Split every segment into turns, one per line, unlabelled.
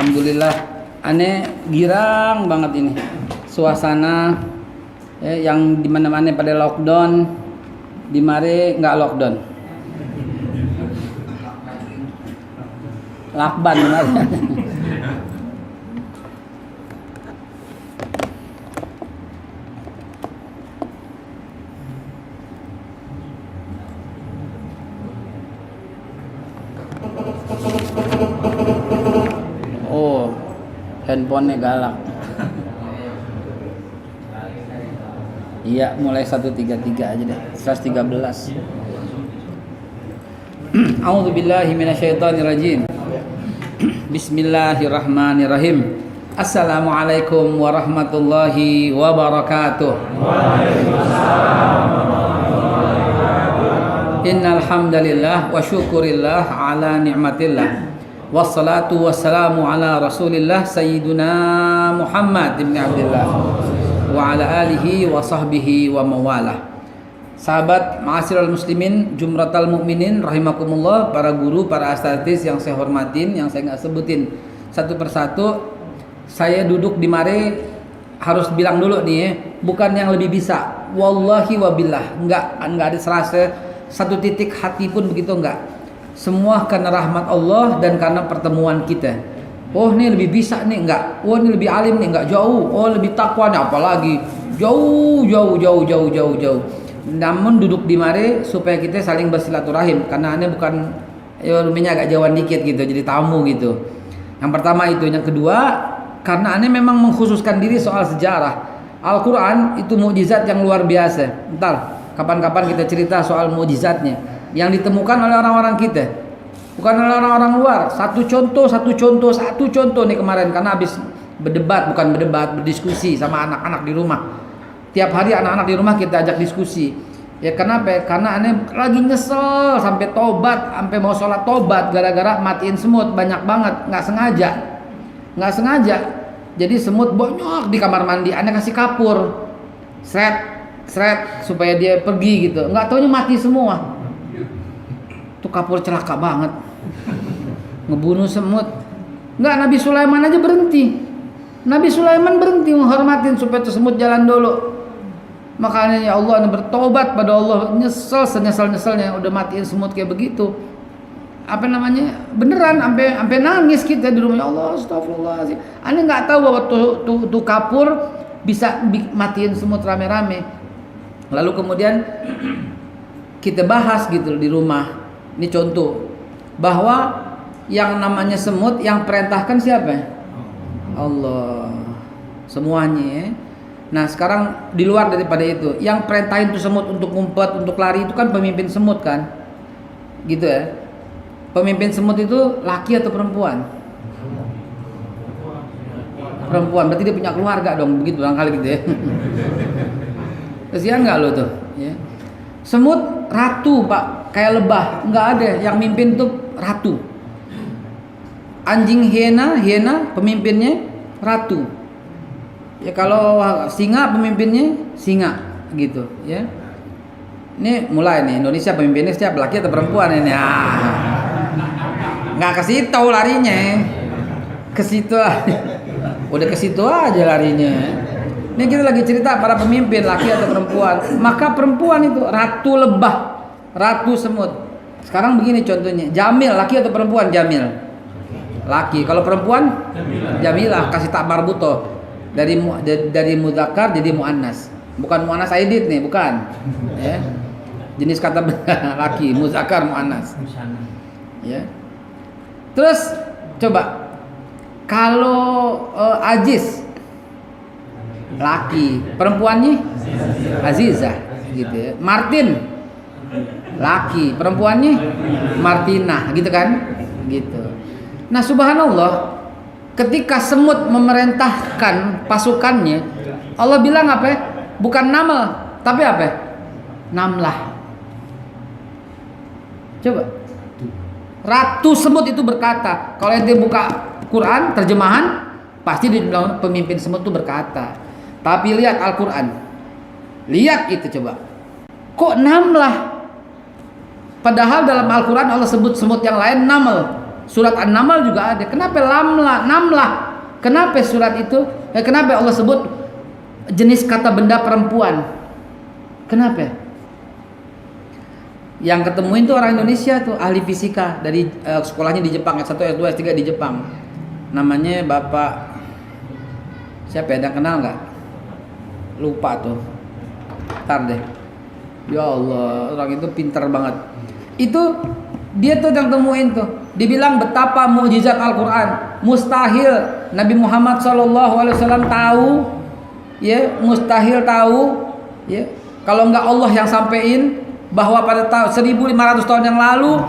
Alhamdulillah, aneh girang banget ini suasana yang dimana-mana pada lockdown, di mare nggak lockdown, lakban benar. Oh, handphonenya galak. Iya, mulai 133 aja deh. 113. A'udzubillahi minasyaitonirrajim. Bismillahirrahmanirrahim. Assalamualaikum warahmatullahi wabarakatuh. Innal hamdalillah wa syukurillah ala ni'matillah. Wassalatu wassalamu ala Rasulillah Sayyiduna Muhammad ibn Abdullah wa ala alihi wa sahbihi wa mawalah. Sahabat ma'asyiral muslimin, jumratal mukminin rahimakumullah, para guru, para asatiz yang saya hormatin, yang saya enggak sebutin satu persatu. Saya duduk di mare harus bilang dulu nih, bukan yang lebih bisa. Wallahi wabillah, enggak ada serasa satu titik hati pun begitu, enggak. Semua karena rahmat Allah dan karena pertemuan kita. Oh, ini lebih bisa nih, enggak. Oh, ini lebih alim nih, enggak. Jauh. Oh, lebih takwa nih, apalagi jauh. Namun duduk di mare supaya kita saling bersilaturahim, karena aneh bukan rumahnya agak jauhan dikit gitu, jadi tamu gitu. Yang pertama itu, yang kedua karena aneh memang mengkhususkan diri soal sejarah. Al-Quran itu mukjizat yang luar biasa. Ntar kapan-kapan kita cerita soal mukjizatnya yang ditemukan oleh orang-orang kita, bukan oleh orang-orang luar. Satu contoh nih kemarin, karena habis berdiskusi sama anak-anak di rumah. Tiap hari anak-anak di rumah kita ajak diskusi. Ya kenapa? Karena aneh lagi nyesel sampai tobat, sampai mau sholat tobat gara-gara matiin semut banyak banget, nggak sengaja. Jadi semut banyak di kamar mandi, aneh kasih kapur, seret supaya dia pergi gitu. Nggak taunya mati semua. Tuh kapur celaka banget, ngebunuh semut. Nggak, Nabi Sulaiman aja berhenti. Nabi Sulaiman berhenti menghormatin supaya tuh semut jalan dulu. Makanya ya Allah, bertobat pada Allah, nyesel senyesal-nyeselnya udah matiin semut kayak begitu. Apa namanya? Beneran sampai nangis kita di rumah. Ya Allah, astagfirullahaladzim. Ane nggak tahu bahwa tuh kapur bisa matiin semut rame-rame. Lalu kemudian kita bahas gitu di rumah. Ini contoh bahwa yang namanya semut yang perintahkan siapa? Allah. Semuanya ya. Nah sekarang di luar daripada itu, yang perintahin tuh semut untuk ngumpet, untuk lari itu kan pemimpin semut kan, gitu ya. Pemimpin semut itu laki atau perempuan? Perempuan, berarti dia punya keluarga dong, begitu barangkali gitu ya. Kesian nggak lo tuh? Ya. Semut ratu pak, kayak lebah, nggak ada yang mimpin tuh ratu. Anjing hiena pemimpinnya ratu. Ya kalau singa pemimpinnya singa gitu ya. Ini mulai nih, Indonesia pemimpinnya siapa, laki atau perempuan ini? Nggak ke situ larinya, ke situ udah ke situ aja larinya. Ini kita lagi cerita para pemimpin laki atau perempuan. Maka perempuan itu ratu lebah, ratu semut. Sekarang begini contohnya, Jamil laki atau perempuan? Jamil laki. Kalau perempuan Jamilah, kasih tak marbuto. Dari mudzakkar jadi muannas. Bukan muannas aidit nih, bukan. Ya. Jenis kata laki, mudzakkar muannas. Ya. Terus coba kalau Aziz laki, perempuannya Azizah gitu ya. Martin laki, perempuannya Martina gitu kan? Gitu. Nah, subhanallah, ketika semut memerintahkan pasukannya, Allah bilang apa? Bukan namal, tapi apa? Namlah. Coba. Ratu semut itu berkata, kalau ente buka Quran terjemahan, pasti di dalam pemimpin semut itu berkata. Tapi lihat Al-Quran, lihat itu coba. Kok namlah? Padahal dalam Al-Quran Allah sebut semut yang lain namal. Surat An-Naml juga ada. Kenapa namlah? Kenapa surat itu? Kenapa Allah sebut jenis kata benda perempuan? Kenapa? Yang ketemuin tuh orang Indonesia tuh, ahli fisika dari sekolahnya di Jepang, S1, S2, S3 di Jepang. Namanya Bapak siapa ya? Ada kenal nggak? Lupa tuh. Ntar deh. Ya Allah, orang itu pintar banget. Itu dia tuh yang temuin tuh. Dibilang betapa mukjizat Al-Qur'an. Mustahil Nabi Muhammad SAW tahu, ya, mustahil tahu, ya. Kalau nggak Allah yang sampein bahwa pada tahun 1500 tahun yang lalu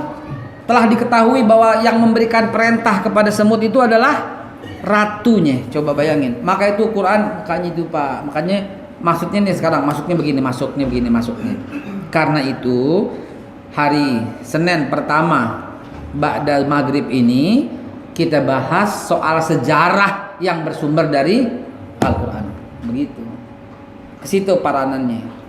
telah diketahui bahwa yang memberikan perintah kepada semut itu adalah ratunya. Coba bayangin. Maka itu Quran, makanya itu Pak. Makanya maksudnya nih sekarang, masuknya begini. Karena itu hari Senin pertama ba'da maghrib ini kita bahas soal sejarah yang bersumber dari Al-Quran. Begitu. Ke situ paranannya.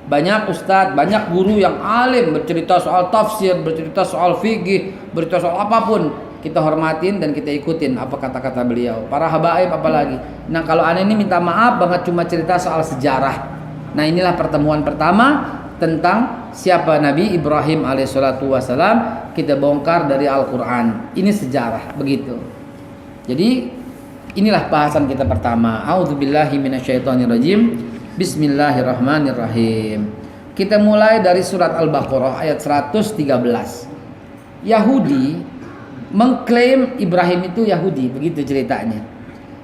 Banyak ustadz, banyak guru yang alim bercerita soal tafsir, bercerita soal fikih, bercerita soal apapun. Kita hormatin dan kita ikutin apa kata-kata beliau. Para habaib apalagi. Nah kalau aneh ini minta maaf banget cuma cerita soal sejarah. Nah inilah pertemuan pertama tentang siapa Nabi Ibrahim alaihissalatu wassalam, kita bongkar dari Al-Quran. Ini sejarah, begitu. Jadi inilah bahasan kita pertama. A'udzubillahi minasyaitonirrajim. Bismillahirrahmanirrahim. Kita mulai dari surat Al-Baqarah ayat 113. Yahudi mengklaim Ibrahim itu Yahudi, begitu ceritanya.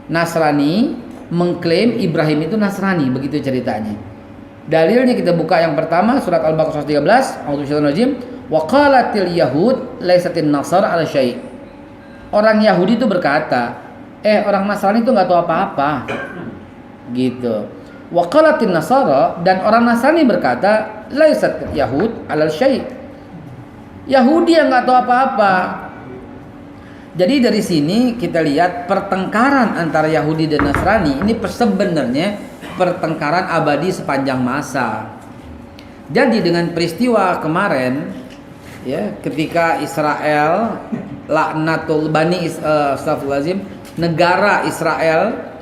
Nasrani mengklaim Ibrahim itu Nasrani, begitu ceritanya. Dalilnya kita buka yang pertama surat Al-Baqarah 113. A'udzubillahi wa qalatil yahud laisatin nasar ala syai'. Orang Yahudi itu berkata, orang Nasrani itu enggak tahu apa-apa. Gitu. Wa qalatin nasara, dan orang Nasrani berkata laisat yahud ala syai'. Yahudi yang enggak tahu apa-apa. Jadi dari sini kita lihat pertengkaran antara Yahudi dan Nasrani ini sebenarnya pertengkaran abadi sepanjang masa. Jadi dengan peristiwa kemarin, ya, ketika Israel laknatul bani astagfirullahaladzim, negara Israel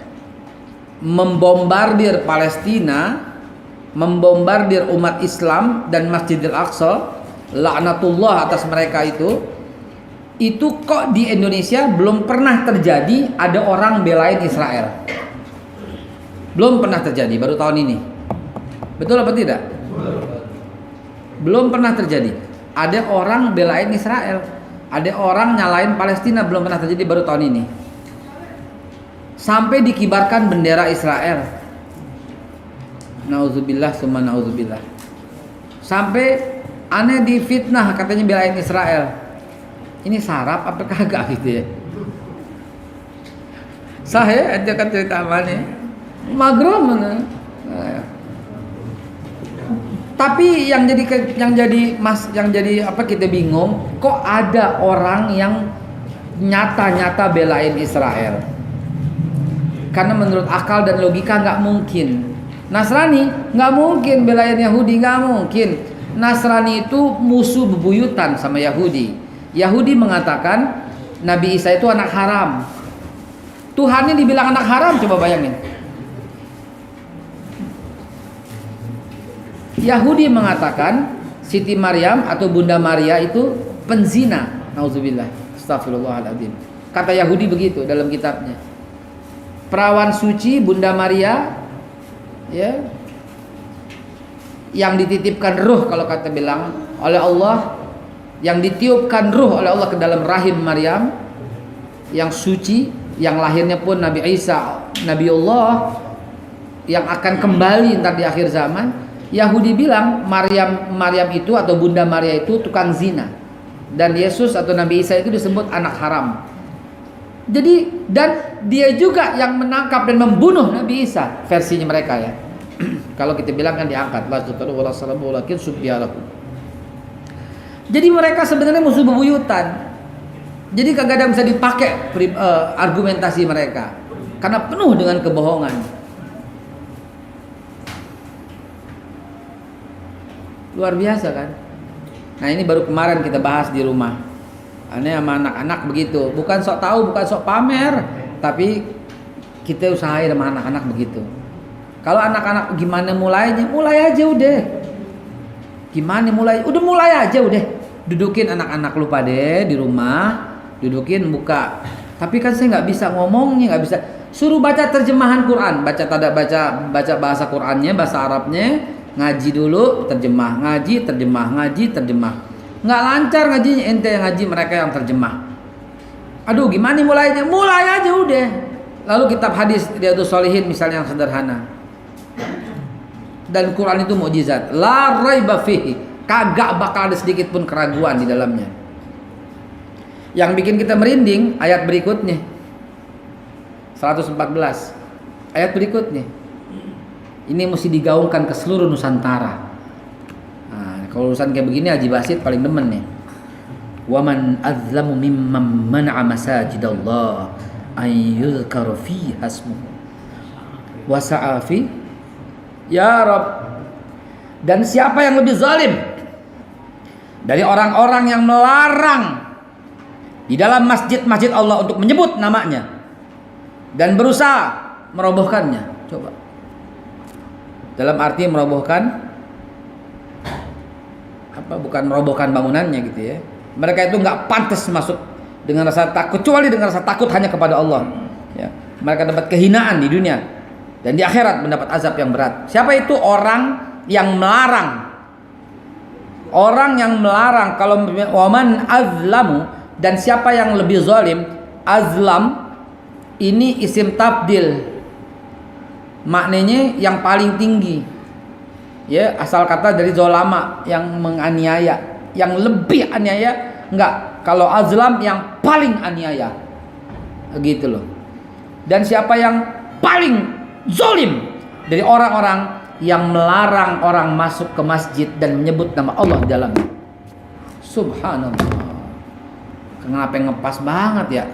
membombardir Palestina, membombardir umat Islam dan Masjidil Aqsa, laknatullah atas mereka itu kok di Indonesia belum pernah terjadi ada orang belain Israel. Belum pernah terjadi, baru tahun ini. Betul apa tidak? Belum pernah terjadi. Ada orang belain Israel, ada orang nyalain Palestina, belum pernah terjadi, baru tahun ini. Sampai dikibarkan bendera Israel. Nauzubillah summa nauzubillah. Sampai aneh difitnah katanya belain Israel. Ini sarap apa kagak gitu ya? Saya aja kan cerita amalnya. Magrom mana? Tapi yang jadi apa kita bingung, kok ada orang yang nyata-nyata belain Israel? Karena menurut akal dan logika nggak mungkin. Nasrani nggak mungkin belain Yahudi, nggak mungkin. Nasrani itu musuh bebuyutan sama Yahudi. Yahudi mengatakan Nabi Isa itu anak haram. Tuhannya dibilang anak haram, coba bayangin. Yahudi mengatakan Siti Maryam atau Bunda Maria itu penzina. Nauzubillah. Astagfirullahaladzim. Kata Yahudi begitu dalam kitabnya. Perawan suci Bunda Maria, ya, yang dititipkan ruh kalau kata bilang oleh Allah, yang ditiupkan ruh oleh Allah ke dalam rahim Maryam, yang suci, yang lahirnya pun Nabi Isa, Nabiullah, yang akan kembali ntar di akhir zaman. Yahudi bilang Maryam itu atau Bunda Maria itu tukang zina, dan Yesus atau Nabi Isa itu disebut anak haram. Jadi dan dia juga yang menangkap dan membunuh Nabi Isa, versinya mereka ya. Kalau kita bilang kan diangkat, jadi mereka sebenarnya musuh bebuyutan. Jadi kagak ada bisa dipakai argumentasi mereka karena penuh dengan kebohongan. Luar biasa kan? Nah ini baru kemarin kita bahas di rumah. Aneh sama anak-anak begitu, bukan sok tahu, bukan sok pamer, tapi kita usahain sama anak-anak begitu. Kalau anak-anak gimana mulainya, mulai aja udah. Gimana mulai? Udah mulai aja udah. Dudukin anak-anak lu pada di rumah, dudukin buka. Tapi kan saya nggak bisa ngomongnya, nggak bisa. Suruh baca terjemahan Quran, baca bahasa Qurannya, bahasa Arabnya, ngaji dulu, terjemah, ngaji, terjemah. Nggak lancar ngajinya, ente yang ngaji, mereka yang terjemah. Aduh, gimana mulainya? Mulai aja udah. Lalu kitab hadis Riyadhus Shalihin misalnya yang sederhana. Dan Quran itu mukjizat. La raiba fihi. Kagak bakal ada sedikit pun keraguan di dalamnya. Yang bikin kita merinding ayat berikutnya. 114. Ayat berikutnya. Ini mesti digaungkan ke seluruh Nusantara. Nah, kalau urusan kayak begini Haji Basit paling demen nih. Wa man azlamu mimman mana'a masajidallah an yuzkara fiha ismuhu wa sa'a fi ya Rabb. Dan siapa yang lebih zalim dari orang-orang yang melarang di dalam masjid-masjid Allah untuk menyebut namanya dan berusaha merobohkannya. Coba. Dalam arti merobohkan apa? Bukan merobohkan bangunannya gitu ya. Mereka itu nggak pantas masuk dengan rasa takut, kecuali dengan rasa takut hanya kepada Allah. Ya. Mereka dapat kehinaan di dunia dan di akhirat mendapat azab yang berat. Siapa itu? Orang yang melarang. Orang yang melarang. Kalau waman azlamu, dan siapa yang lebih zalim? Azlam ini isim tabdil. Maknanya yang paling tinggi. Ya, asal kata dari zolama, yang menganiaya, yang lebih aniaya. Enggak, kalau azlam yang paling aniaya. Gitu loh. Dan siapa yang paling zalim dari orang-orang yang melarang orang masuk ke masjid dan menyebut nama Allah di dalamnya. Subhanallah. Kenapa ngepas banget ya?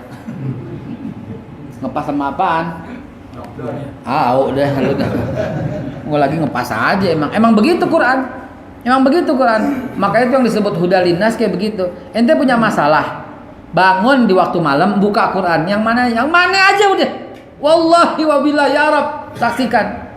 Ngepas sama apaan? Udah. Gue lagi ngepas aja emang begitu Quran. Emang begitu Quran. Maka itu yang disebut hudalinas kayak begitu. Ente punya masalah, bangun di waktu malam buka Quran. Yang mana aja udah. Wallahi wabillahi ya Rabb, saksikan.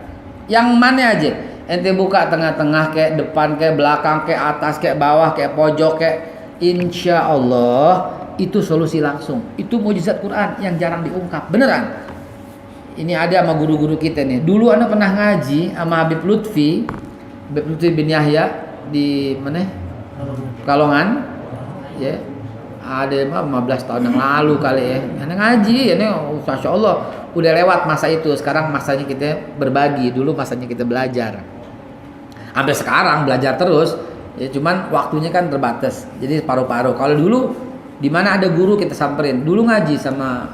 Yang mana aja. Ente buka tengah-tengah kayak depan kayak belakang kayak atas kayak bawah kayak pojok kayak, insya Allah itu solusi langsung. Itu mukjizat Quran yang jarang diungkap. Beneran. Ini ada sama guru-guru kita nih. Dulu Anda pernah ngaji sama Habib Lutfi bin Yahya di mana? Kalongan. Ya. Ada 15 tahun yang lalu kali ya. Anda ngaji, ini Masya Allah udah lewat masa itu. Sekarang masanya kita berbagi. Dulu masanya kita belajar. Sampai sekarang belajar terus. Ya cuman waktunya kan terbatas. Jadi paruh-paruh. Kalau dulu di mana ada guru kita samperin. Dulu ngaji sama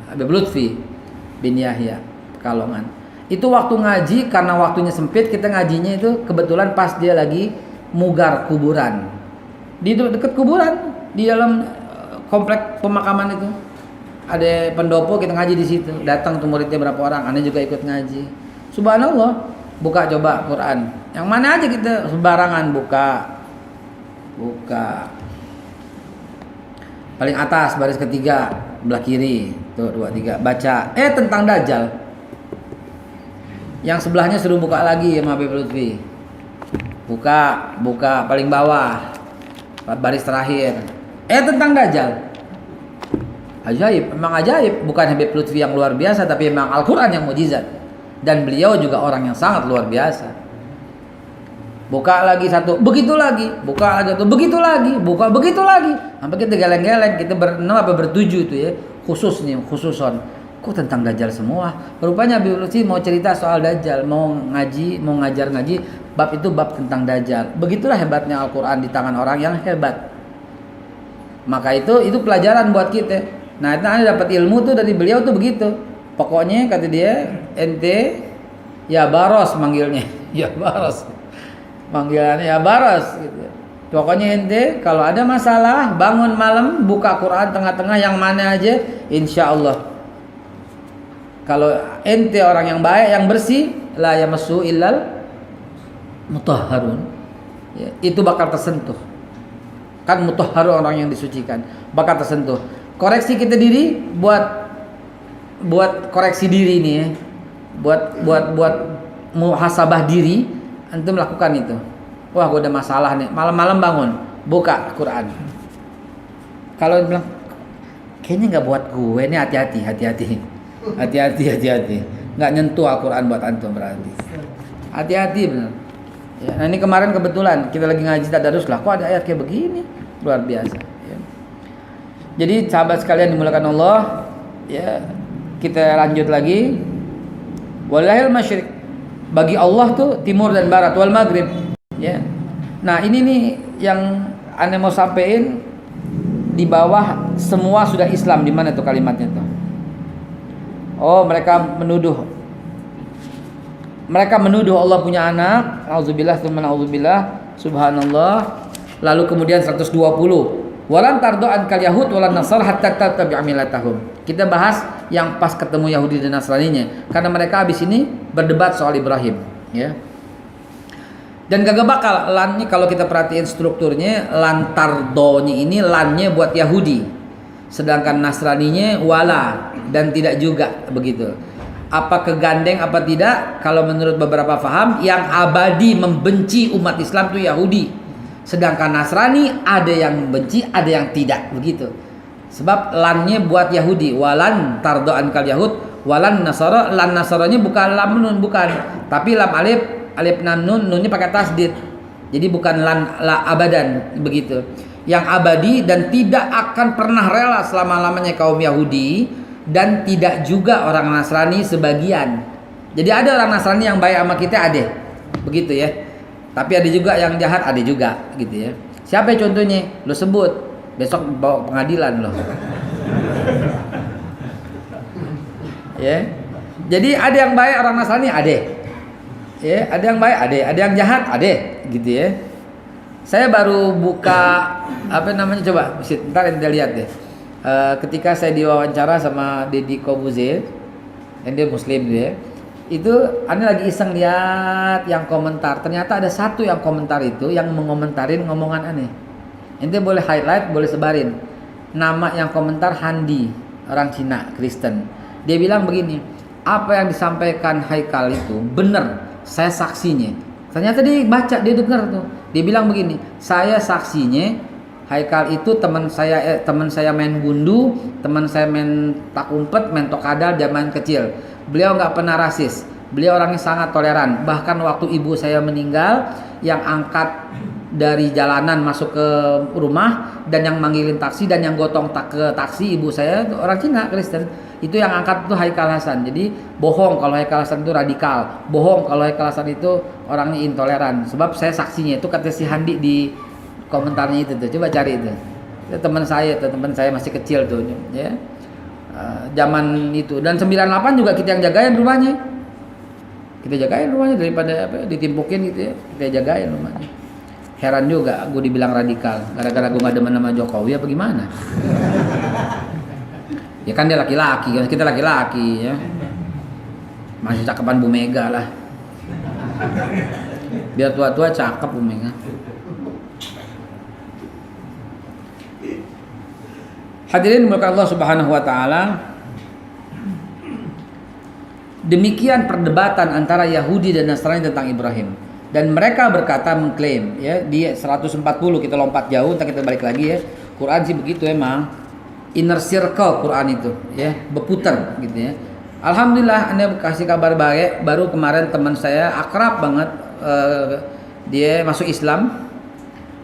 Habib Lutfi bin Yahya Kalongan. Itu waktu ngaji karena waktunya sempit, kita ngajinya itu kebetulan pas dia lagi mugar kuburan. Di dekat kuburan, di dalam komplek pemakaman itu. Ada pendopo, kita ngaji di situ. Datang tuh muridnya berapa orang, aneh juga ikut ngaji. Subhanallah. Buka coba Quran. Yang mana aja kita sembarangan buka. Paling atas baris ketiga belah kiri. Tuh 2, 3 baca tentang Dajjal. Yang sebelahnya suruh buka lagi sama Habib Lutfi. Buka paling bawah. Baris terakhir. Tentang Dajjal. Ajaib, memang ajaib. Bukan Habib Lutfi yang luar biasa, tapi memang Al-Quran yang mukjizat. Dan beliau juga orang yang sangat luar biasa. Buka lagi satu, begitu lagi. Buka lagi satu, begitu lagi. Buka begitu lagi. Sampai kita geleng-geleng, kita berenam apa bertujuh itu ya. Khususon. Kok tentang Dajjal semua? Rupanya Habib Lutfi mau cerita soal Dajjal, mau ngajar ngaji, bab itu bab tentang Dajjal. Begitulah hebatnya Al-Quran di tangan orang yang hebat. Maka itu pelajaran buat kita. Nah, itu Anda dapat ilmu tuh dari beliau tuh begitu. Pokoknya kata dia, ente ya baros manggilnya. Ya baros. Panggilannya ya baros gitu. Pokoknya ente kalau ada masalah bangun malam buka Quran tengah-tengah yang mana aja, insya Allah. Kalau ente orang yang baik yang bersih, la yamassu illal mutahharun, ya, itu bakal tersentuh. Kan mutahharu, orang yang disucikan, bakal tersentuh. Koreksi kita diri, buat koreksi diri nih ya. Buat muhasabah diri, antum lakukan itu. Wah, gue ada masalah nih, malam-malam bangun, buka Quran. Kalau bilang kayaknya nggak buat gue nih, hati-hati, nggak nyentuh Al-Quran buat antum berarti. Hati-hati benar. Ya, nah ini kemarin kebetulan kita lagi ngaji tadarus lah, kok ada ayat kayak begini, luar biasa. Ya. Jadi sahabat sekalian dimulakan Allah, ya kita lanjut lagi. Walahil masyriq, bagi Allah tuh timur dan barat, wal maghrib. Ya. Nah ini nih yang aneh mau sampein, di bawah semua sudah Islam, di mana tuh kalimatnya tuh? Oh, mereka menuduh Allah punya anak. Auzubillah tsumma auzubillah. Subhanallah. Lalu kemudian 120. Walan tardo ankal yahud walan nasar hatta tattabi'a millatahum. Kita bahas yang pas ketemu Yahudi dan Nasraninya, karena mereka habis ini berdebat soal Ibrahim, ya. Dan gak bakal lannya, kalau kita perhatiin strukturnya, lan tardonya ini lannya buat Yahudi, sedangkan Nasraninya wala dan tidak juga begitu. Apa kegandeng apa tidak? Kalau menurut beberapa faham, yang abadi membenci umat Islam itu Yahudi, sedangkan Nasrani ada yang membenci, ada yang tidak begitu. Sebab lannya buat Yahudi, walan tardo ankal yahud, walan nasara. Lan nasaranya bukan lam nun, bukan, tapi lam alif lam nun, nunnya pakai tasdid. Jadi bukan lan la abadan begitu. Yang abadi dan tidak akan pernah rela selama-lamanya kaum Yahudi, dan tidak juga orang Nasrani sebagian. Jadi ada orang Nasrani yang baik sama kita, ada begitu ya. Tapi ada juga yang jahat, ada juga gitu ya. Siapa contohnya? Lo sebut, besok bawa pengadilan lo. Ya. Jadi ada yang baik orang Nasrani, ada. Ya, ada yang baik, ada yang jahat, ada gitu ya. Saya baru buka coba ntar kita lihat deh. Ketika saya diwawancara sama Deddy Kobuzer, yang dia Muslim dia, itu Anda lagi iseng lihat yang komentar. Ternyata ada satu yang komentar itu yang mengomentarin ngomongan aneh. Ente boleh highlight, boleh sebarin. Nama yang komentar Handi, orang Cina, Kristen. Dia bilang begini, apa yang disampaikan Haikal itu benar, saya saksinya. Ternyata dia baca, dia dengar tuh. Dia bilang begini, saya saksinya. Haikal itu teman saya main gundu, teman saya main tak umpet, main tokadal zaman kecil. Beliau nggak pernah rasis, beliau orangnya sangat toleran. Bahkan waktu ibu saya meninggal, yang angkat dari jalanan masuk ke rumah dan yang manggilin taksi dan yang gotong ke taksi ibu saya itu orang Cina Kristen. Itu yang angkat itu Haikal Hasan. Jadi bohong kalau Haikal Hasan itu radikal, bohong kalau Haikal Hasan itu orangnya intoleran. Sebab saya saksinya, itu kata si Handi di komentarnya itu tuh, coba cari itu. Teman saya masih kecil tuh ya. Zaman itu, dan 98 juga kita yang jagain rumahnya. Kita jagain rumahnya daripada ditimpukin gitu ya. Kita jagain rumahnya. Heran juga gue dibilang radikal gara-gara gue gak demen sama Jokowi apa gimana. Ya kan dia laki-laki, kita laki-laki ya. Masih cakepan Bu Mega lah. Biar tua-tua cakep Bu Mega. Hadirin dimulakan Allah Subhanahu wa taala. Demikian perdebatan antara Yahudi dan Nasrani tentang Ibrahim. Dan mereka berkata, mengklaim ya, di 140 kita lompat jauh, entar kita balik lagi ya. Quran sih begitu emang. Inner circle Quran itu ya, berputar gitu ya. Alhamdulillah Anda kasih kabar baik, baru kemarin teman saya akrab banget, dia masuk Islam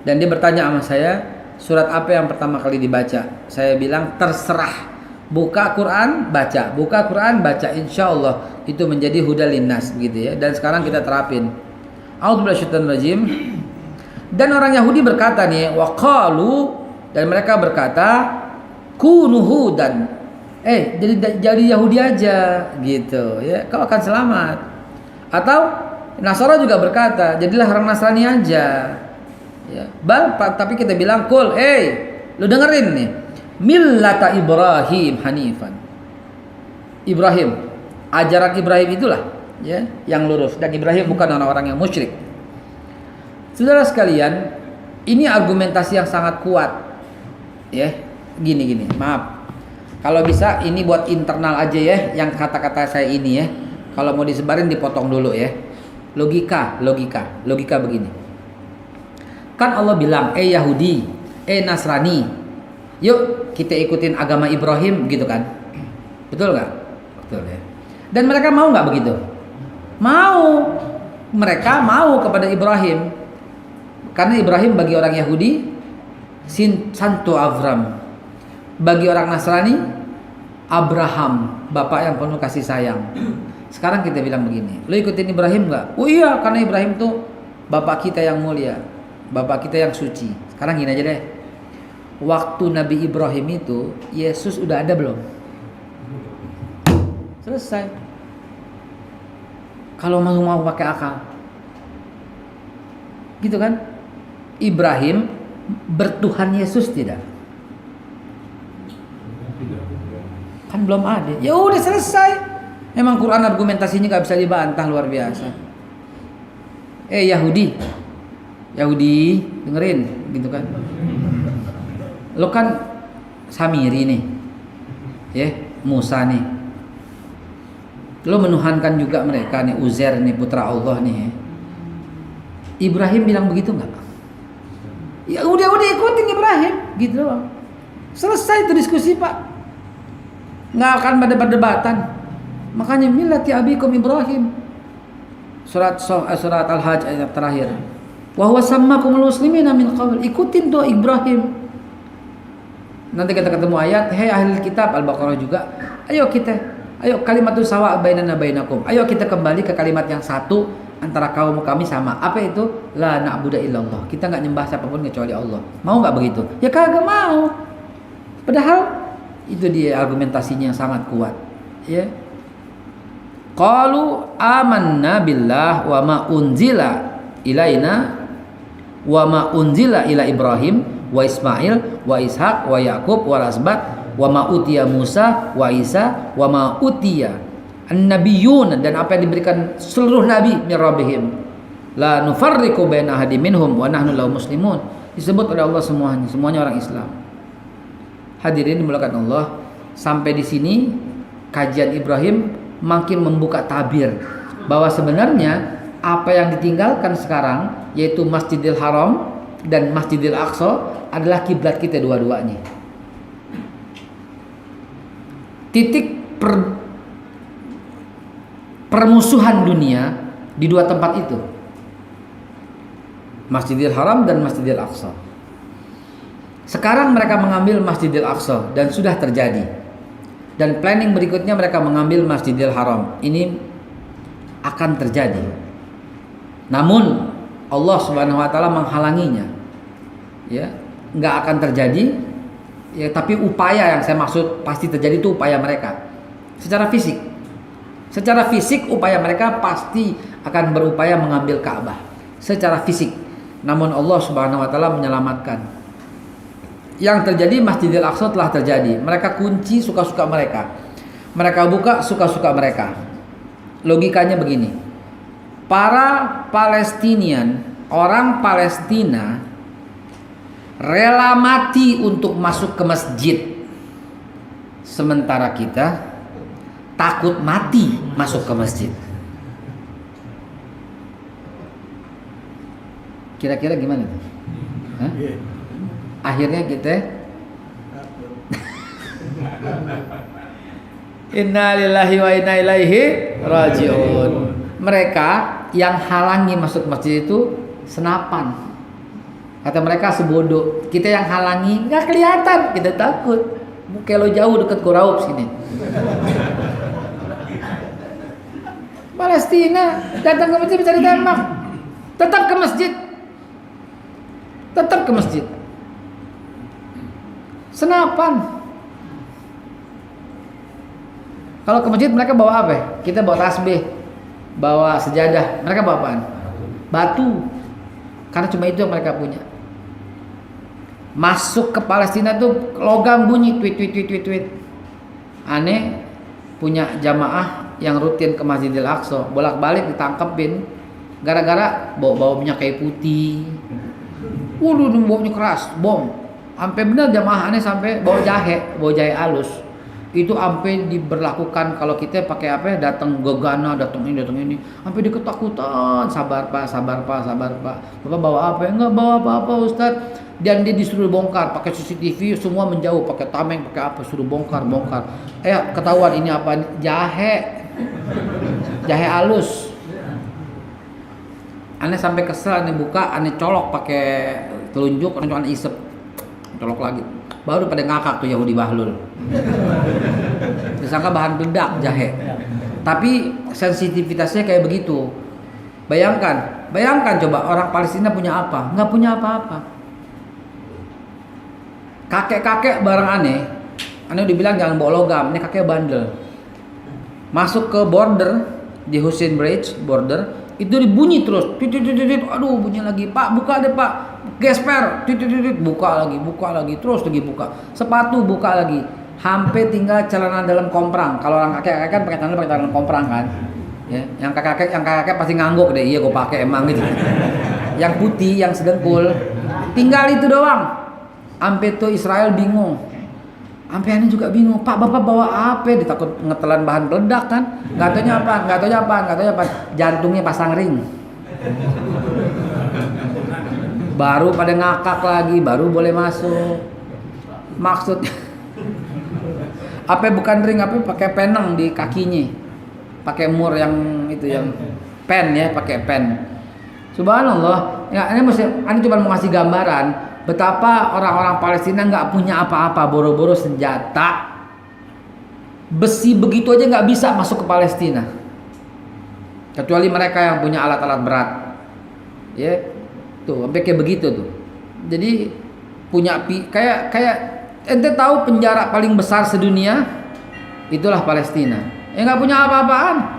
dan dia bertanya sama saya, surat apa yang pertama kali dibaca? Saya bilang terserah, buka Quran baca, buka Quran baca, insya Allah itu menjadi hudal linnas gitu ya. Dan sekarang kita terapin. A'udzubillahiminasyaitonirrajim. Dan orang Yahudi berkata nih, waqalu, dan mereka berkata, kunu hudan, jadi Yahudi aja gitu ya, kau akan selamat. Atau Nasara juga berkata, jadilah orang Nasrani aja. Ya, tapi kita bilang kul, lu dengerin nih, millata Ibrahim hanifan. Ibrahim, ajaran Ibrahim itulah ya yang lurus, dan Ibrahim bukan orang-orang yang musyrik. Saudara sekalian, Ini argumentasi yang sangat kuat. Ya, gini. Maaf. Kalau bisa ini buat internal aja ya, yang kata-kata saya ini ya. Kalau mau disebarin dipotong dulu ya. Logika begini. Kan Allah bilang, Yahudi, Nasrani, yuk kita ikutin agama Ibrahim gitu kan. Betul nggak? Betul ya. Dan mereka mau nggak begitu? Mau. Mereka mau kepada Ibrahim. Karena Ibrahim bagi orang Yahudi Santo Avram. Bagi orang Nasrani Abraham, bapak yang penuh kasih sayang. Sekarang kita bilang begini, lo ikutin Ibrahim nggak? Oh iya, karena Ibrahim tuh bapak kita yang mulia, bapak kita yang suci. Sekarang gini aja deh, waktu Nabi Ibrahim itu Yesus udah ada belum? Selesai. Kalau mau pakai akal, gitu kan? Ibrahim bertuhan Yesus tidak? Kan belum ada. Ya udah selesai. Emang Quran argumentasinya gak bisa dibantah, luar biasa. Yahudi, dengerin, gitu kan? Lo kan Samiri nih, ya Musa nih. Lo menuhankan juga mereka nih, Uzair nih putra Allah nih. Ya. Ibrahim bilang begitu nggak? Ya udah ikutin Ibrahim, gitu loh. Selesai itu diskusi pak. Nggak akan ada perdebatan. Makanya millati abikum Ibrahim. Surat Al-Hajj ayat terakhir. Wa huwa sammakumul muslimina min qabl. Ikutin doa Ibrahim. Nanti kita ketemu ayat, hei ahli kitab, Al-Baqarah juga. Ayo kalimatun sawa bainana bainakum. Ayo kita kembali ke kalimat yang satu antara kaum kami sama. Apa itu? La na'budu illallah. Kita enggak nyembah siapapun kecuali Allah. Mau enggak begitu? Ya kagak mau. Padahal itu dia argumentasinya yang sangat kuat. Ya. Qalu amanna billah wa ma unzila ilaina wa ma unzila ila Ibrahim wa Ismail wa Ishaq wa Yakub wa Asbat wa ma utiya Musa wa Isa wa ma utiya an-nabiyyun, dan apa yang diberikan seluruh nabi min rabbihim la nufarriqu baina ahadin minhum wa nahnu lahu muslimun. Disebut oleh Allah semuanya orang Islam. Hadirin dimulakan Allah, sampai di sini kajian Ibrahim makin membuka tabir bahwa sebenarnya apa yang ditinggalkan sekarang yaitu Masjidil Haram dan Masjidil Aqsa adalah kiblat kita dua-duanya. Titik permusuhan dunia di dua tempat itu, Masjidil Haram dan Masjidil Aqsa. Sekarang mereka mengambil Masjidil Aqsa dan sudah terjadi. Dan planning berikutnya mereka mengambil Masjidil Haram. Ini akan terjadi. Namun Allah Subhanahu wa taala menghalanginya. Ya, nggak akan terjadi. Ya, tapi upaya yang saya maksud pasti terjadi itu upaya mereka. Secara fisik. Secara fisik upaya mereka pasti akan berupaya mengambil Ka'bah secara fisik. Namun Allah Subhanahu wa taala menyelamatkan. Yang terjadi Masjidil Aqsa telah terjadi. Mereka kunci suka-suka mereka. Mereka buka suka-suka mereka. Logikanya begini. Para Palestinian, orang Palestina rela mati untuk masuk ke masjid. Sementara kita takut mati masuk ke masjid. Kira-kira gimana tuh? Hah? Akhirnya kita inna lillahi wa inna ilaihi rajiun. Mereka yang halangi masuk masjid itu senapan. Kata mereka sebodoh. Kita yang halangi nggak kelihatan, kita takut. Kalau jauh dekat Quraup sini. Palestina datang ke masjid bisa ditembak. Tetap ke masjid. Tetap ke masjid. Senapan. Kalau ke masjid mereka bawa apa? Kita bawa tasbih, bawa sejadah. Mereka bawa apaan? Batu. Karena cuma itu yang mereka punya. Masuk ke Palestina tuh logam bunyi tweet. Aneh, punya jamaah yang rutin ke Masjidil Aqsa, bolak-balik ditangkepin gara-gara bawa minyak kayu putih. Waduh, baunya keras, bom. Sampai benar jamaah aneh sampai bawa jahe halus. Itu sampai diberlakukan kalau kita pakai apa ya, datang gegana, datang ini, sampai dia ketakutan. Sabar pak. Bapak bawa apa? Enggak bawa apa-apa Ustaz. Dan dia disuruh bongkar pakai CCTV, semua menjauh, pakai tameng, pakai apa, suruh bongkar. Ketahuan ini apa? Jahe halus. Aneh sampai kesel, aneh buka, aneh colok pakai telunjuk, aneh isep, colok lagi. Baru pada ngakak tuh Yahudi Bahlul. Disangka bahan peledak jahe. Tapi sensitivitasnya kayak begitu. Bayangkan coba orang Palestina punya apa? Nggak punya apa-apa. Kakek-kakek bareng aneh udah bilang jangan bawa logam, ini kakek bandel. Masuk ke border di Hussein Bridge border, itu dibunyi terus. Aduh, bunyi lagi. Pak, buka deh Pak. Gesper. Buka lagi, terus lagi buka. Sepatu buka lagi. Hampir tinggal celana dalam komprang. Kalau orang kakek kan pakai celana dalam komprang kan. Ya, yang kakek pasti ngangguk deh. Iya, gue pakai emang gitu. Yang putih, yang sedengkul. Tinggal itu doang. Sampai tuh Israel bingung. Sampai aneh juga bingung. Pak, Bapak bawa apa? Ditakut ngetelan bahan peledak kan? Nggak taunya apa? Jantungnya pasang ring. Baru pada ngakak lagi, baru boleh masuk. Maksudnya apa bukan ring, apa pakai penang di kakinya. Pakai mur yang itu yang pen ya, pakai pen. Subhanallah. Ya, ini cuma mau ngasih gambaran betapa orang-orang Palestina nggak punya apa-apa, boro-boro senjata besi begitu aja nggak bisa masuk ke Palestina, kecuali mereka yang punya alat-alat berat, ya tuh sampai kayak begitu tuh. Jadi punya kayak ente tahu penjara paling besar sedunia itulah Palestina, nggak punya apa-apaan.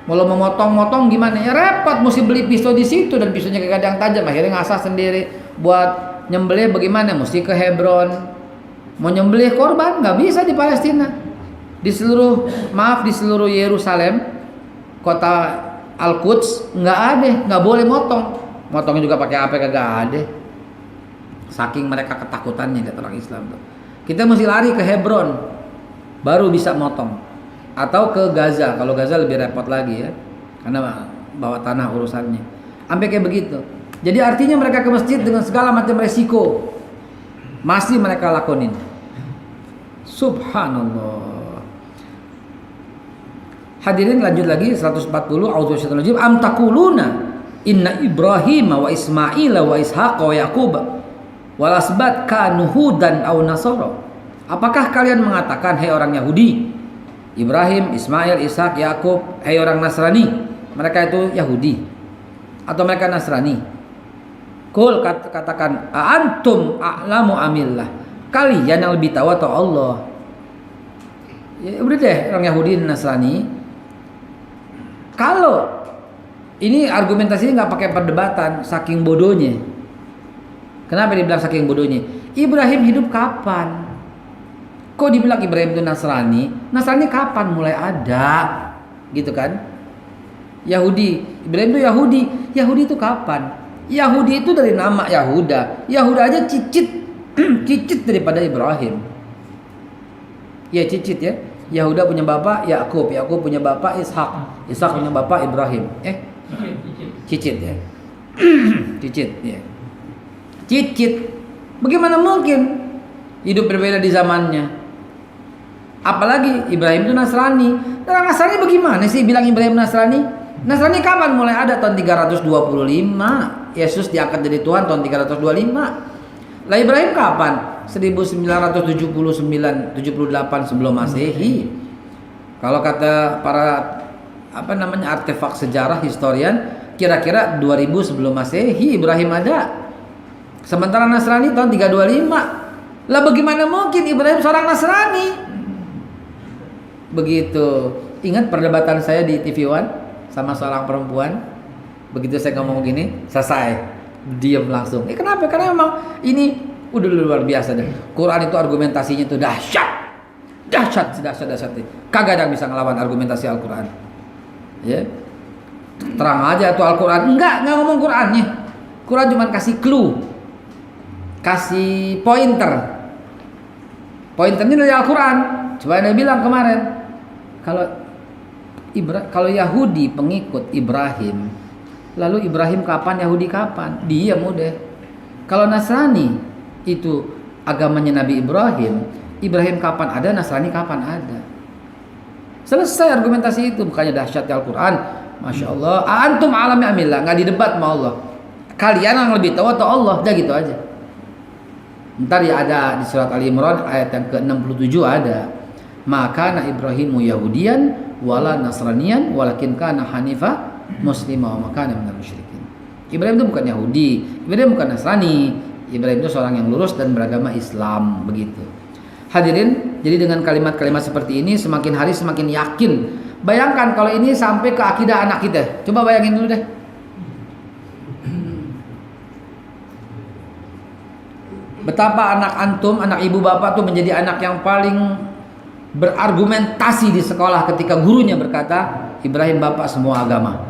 Kalau memotong-motong gimana? Ya repot, mesti beli pisau di situ dan pisaunya kagak ada yang tajam. Akhirnya ngasah sendiri. Buat nyembelih bagaimana? Mesti ke Hebron. Mau nyembelih korban nggak bisa di Palestina. Di seluruh Yerusalem, kota Al-Quds nggak ada, nggak boleh motong. Motongnya juga pakai apa? Kagak ada. Saking mereka ketakutannya lihat orang Islam tuh. Kita mesti lari ke Hebron, baru bisa motong. Atau ke Gaza, kalau Gaza lebih repot lagi ya, karena bawa tanah urusannya. Sampai kayak begitu. Jadi artinya mereka ke masjid dengan segala macam resiko masih mereka lakonin. Subhanallah. Hadirin lanjut lagi 140. A'udzubillahi am taquluna inna Ibrahim wa Ismail wa Ishaq wa Yaqub wal asbat kanu hudan aw nasara. Apakah kalian mengatakan hai orang Yahudi, Ibrahim, Ismail, Ishak, Yakub, hai orang Nasrani, mereka itu Yahudi atau mereka Nasrani? Kul, katakan, antum a'lamu amillah, kalian yang lebih tahu atau Allah? Ya udah deh, orang Yahudi dan Nasrani. Kalau ini argumentasinya nggak pakai perdebatan, saking bodohnya. Kenapa dibilang saking bodohnya? Ibrahim hidup kapan? Kok dibilang Ibrahim itu Nasrani? Nasrani kapan mulai ada? Gitu kan? Yahudi, Ibrahim itu Yahudi. Yahudi itu kapan? Yahudi itu dari nama Yahuda. Yahuda aja cicit daripada Ibrahim. Ya cicit ya. Yahuda punya bapak Yakub, Yakub punya bapak Ishak, Ishak punya bapak Ibrahim. Cicit ya. Cicit ya. Cicit. Bagaimana mungkin hidup berbeda di zamannya? Apalagi Ibrahim itu Nasrani. Orang Nasrani bagaimana sih bilang Ibrahim Nasrani? Nasrani kapan mulai ada? Tahun 325. Yesus diangkat jadi Tuhan tahun 325. Lah Ibrahim kapan? 1978 sebelum Masehi. Kalau kata para artefak sejarah historian, kira-kira 2000 sebelum Masehi Ibrahim ada. Sementara Nasrani tahun 325. Lah bagaimana mungkin Ibrahim seorang Nasrani? Begitu. Ingat perdebatan saya di TV One sama seorang perempuan. Begitu saya ngomong gini, selesai. Diam langsung. Kenapa? Karena memang ini udah luar biasa deh. Quran itu argumentasinya itu dahsyat. Dahsyat. Kagak ada yang bisa ngelawan argumentasi Al-Quran. Ya. Terang aja tuh Al-Quran. Enggak ngomong Qurannya. Quran cuma kasih clue, kasih pointer. Pointernya dari Al-Quran. Coba Anda bilang kemarin, kalau Yahudi pengikut Ibrahim, lalu Ibrahim kapan, Yahudi kapan? Diam udah. Kalau Nasrani itu agamanya Nabi Ibrahim, Ibrahim kapan ada, Nasrani kapan ada. Selesai argumentasi itu. Makanya dahsyatnya Al-Quran. Masya Allah. Antum alami amillah, nggak didebat sama Allah. Kalian yang lebih tahu atau Allah? Udah gitu aja. Ntar ya ada di surat Ali Imran ayat yang ke-67 ada. Maka na Ibrahimu Yahudian wala Nasranian walakin kana Hanifa Muslimah wa makana minal musyrikin. Ibrahim itu bukan Yahudi, Ibrahim bukan Nasrani. Ibrahim itu seorang yang lurus dan beragama Islam, begitu. Hadirin, jadi dengan kalimat-kalimat seperti ini semakin hari semakin yakin. Bayangkan kalau ini sampai ke akidah anak kita. Coba bayangin dulu deh. Betapa anak antum, anak ibu bapak tuh menjadi anak yang paling berargumentasi di sekolah ketika gurunya berkata, Ibrahim bapak semua agama.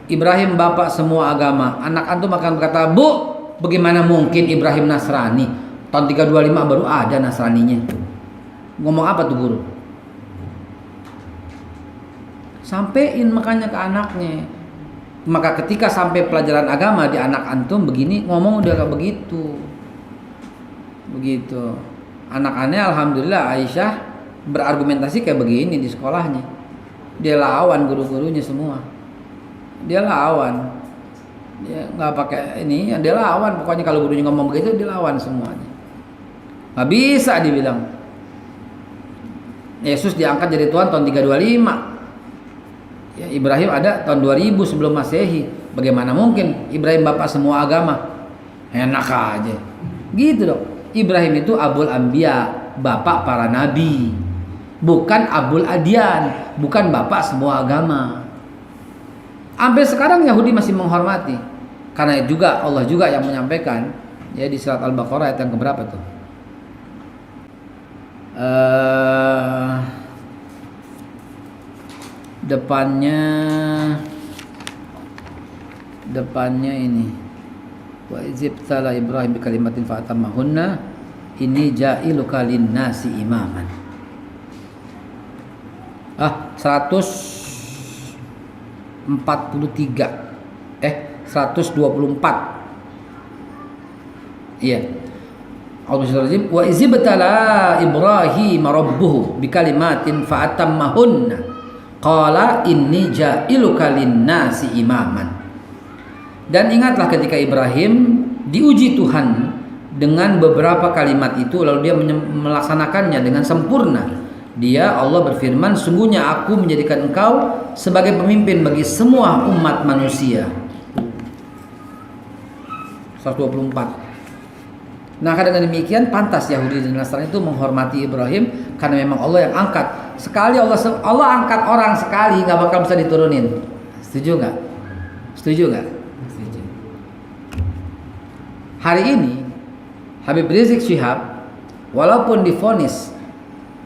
Ibrahim bapak semua agama. Anak antum akan berkata, Bu, bagaimana mungkin Ibrahim Nasrani? Tahun 325 baru ada Nasraninya. Ngomong apa tuh guru? Sampein makanya ke anaknya. Maka ketika sampai pelajaran agama di anak antum begini, ngomong udah gak begitu. Begitu. Anak-anaknya alhamdulillah Aisyah berargumentasi kayak begini di sekolahnya. Dia lawan guru-gurunya semua. Dia lawan. Dia nggak pakai ini, dia lawan. Pokoknya kalau gurunya ngomong begitu dia lawan semuanya. Nggak bisa dibilang. Yesus diangkat jadi Tuhan tahun 325. Ya, Ibrahim ada tahun 2000 sebelum Masehi. Bagaimana mungkin Ibrahim bapak semua agama? Enak aja. Gitu dong. Ibrahim itu Abul Anbiya, bapak para nabi. Bukan Abul Adyan, bukan bapak semua agama. Sampai sekarang Yahudi masih menghormati. Karena juga Allah juga yang menyampaikan ya di surat Al-Baqarah ayat yang keberapa tuh? Depannya ini wa izibtala Ibrahim bi kalimatin fa atammahunna inni ja'iluka lin-nasi imaman. 124. Iya. Al-Bismillahirrahmanirrahim. Wa izibtala Ibrahim rabbuhu bi kalimatin fa atammahunna qala inni ja'iluka lin-nasi imaman. Dan ingatlah ketika Ibrahim diuji Tuhan dengan beberapa kalimat itu lalu dia melaksanakannya dengan sempurna. Allah berfirman, sungguhnya aku menjadikan engkau sebagai pemimpin bagi semua umat manusia. 124. Nah, dengan demikian pantas Yahudi dan Nasrani itu menghormati Ibrahim karena memang Allah yang angkat. Sekali Allah angkat orang sekali nggak bakal bisa diturunin. Setuju nggak? Setuju nggak? Setuju. Hari ini Habib Rizik Syihab walaupun divonis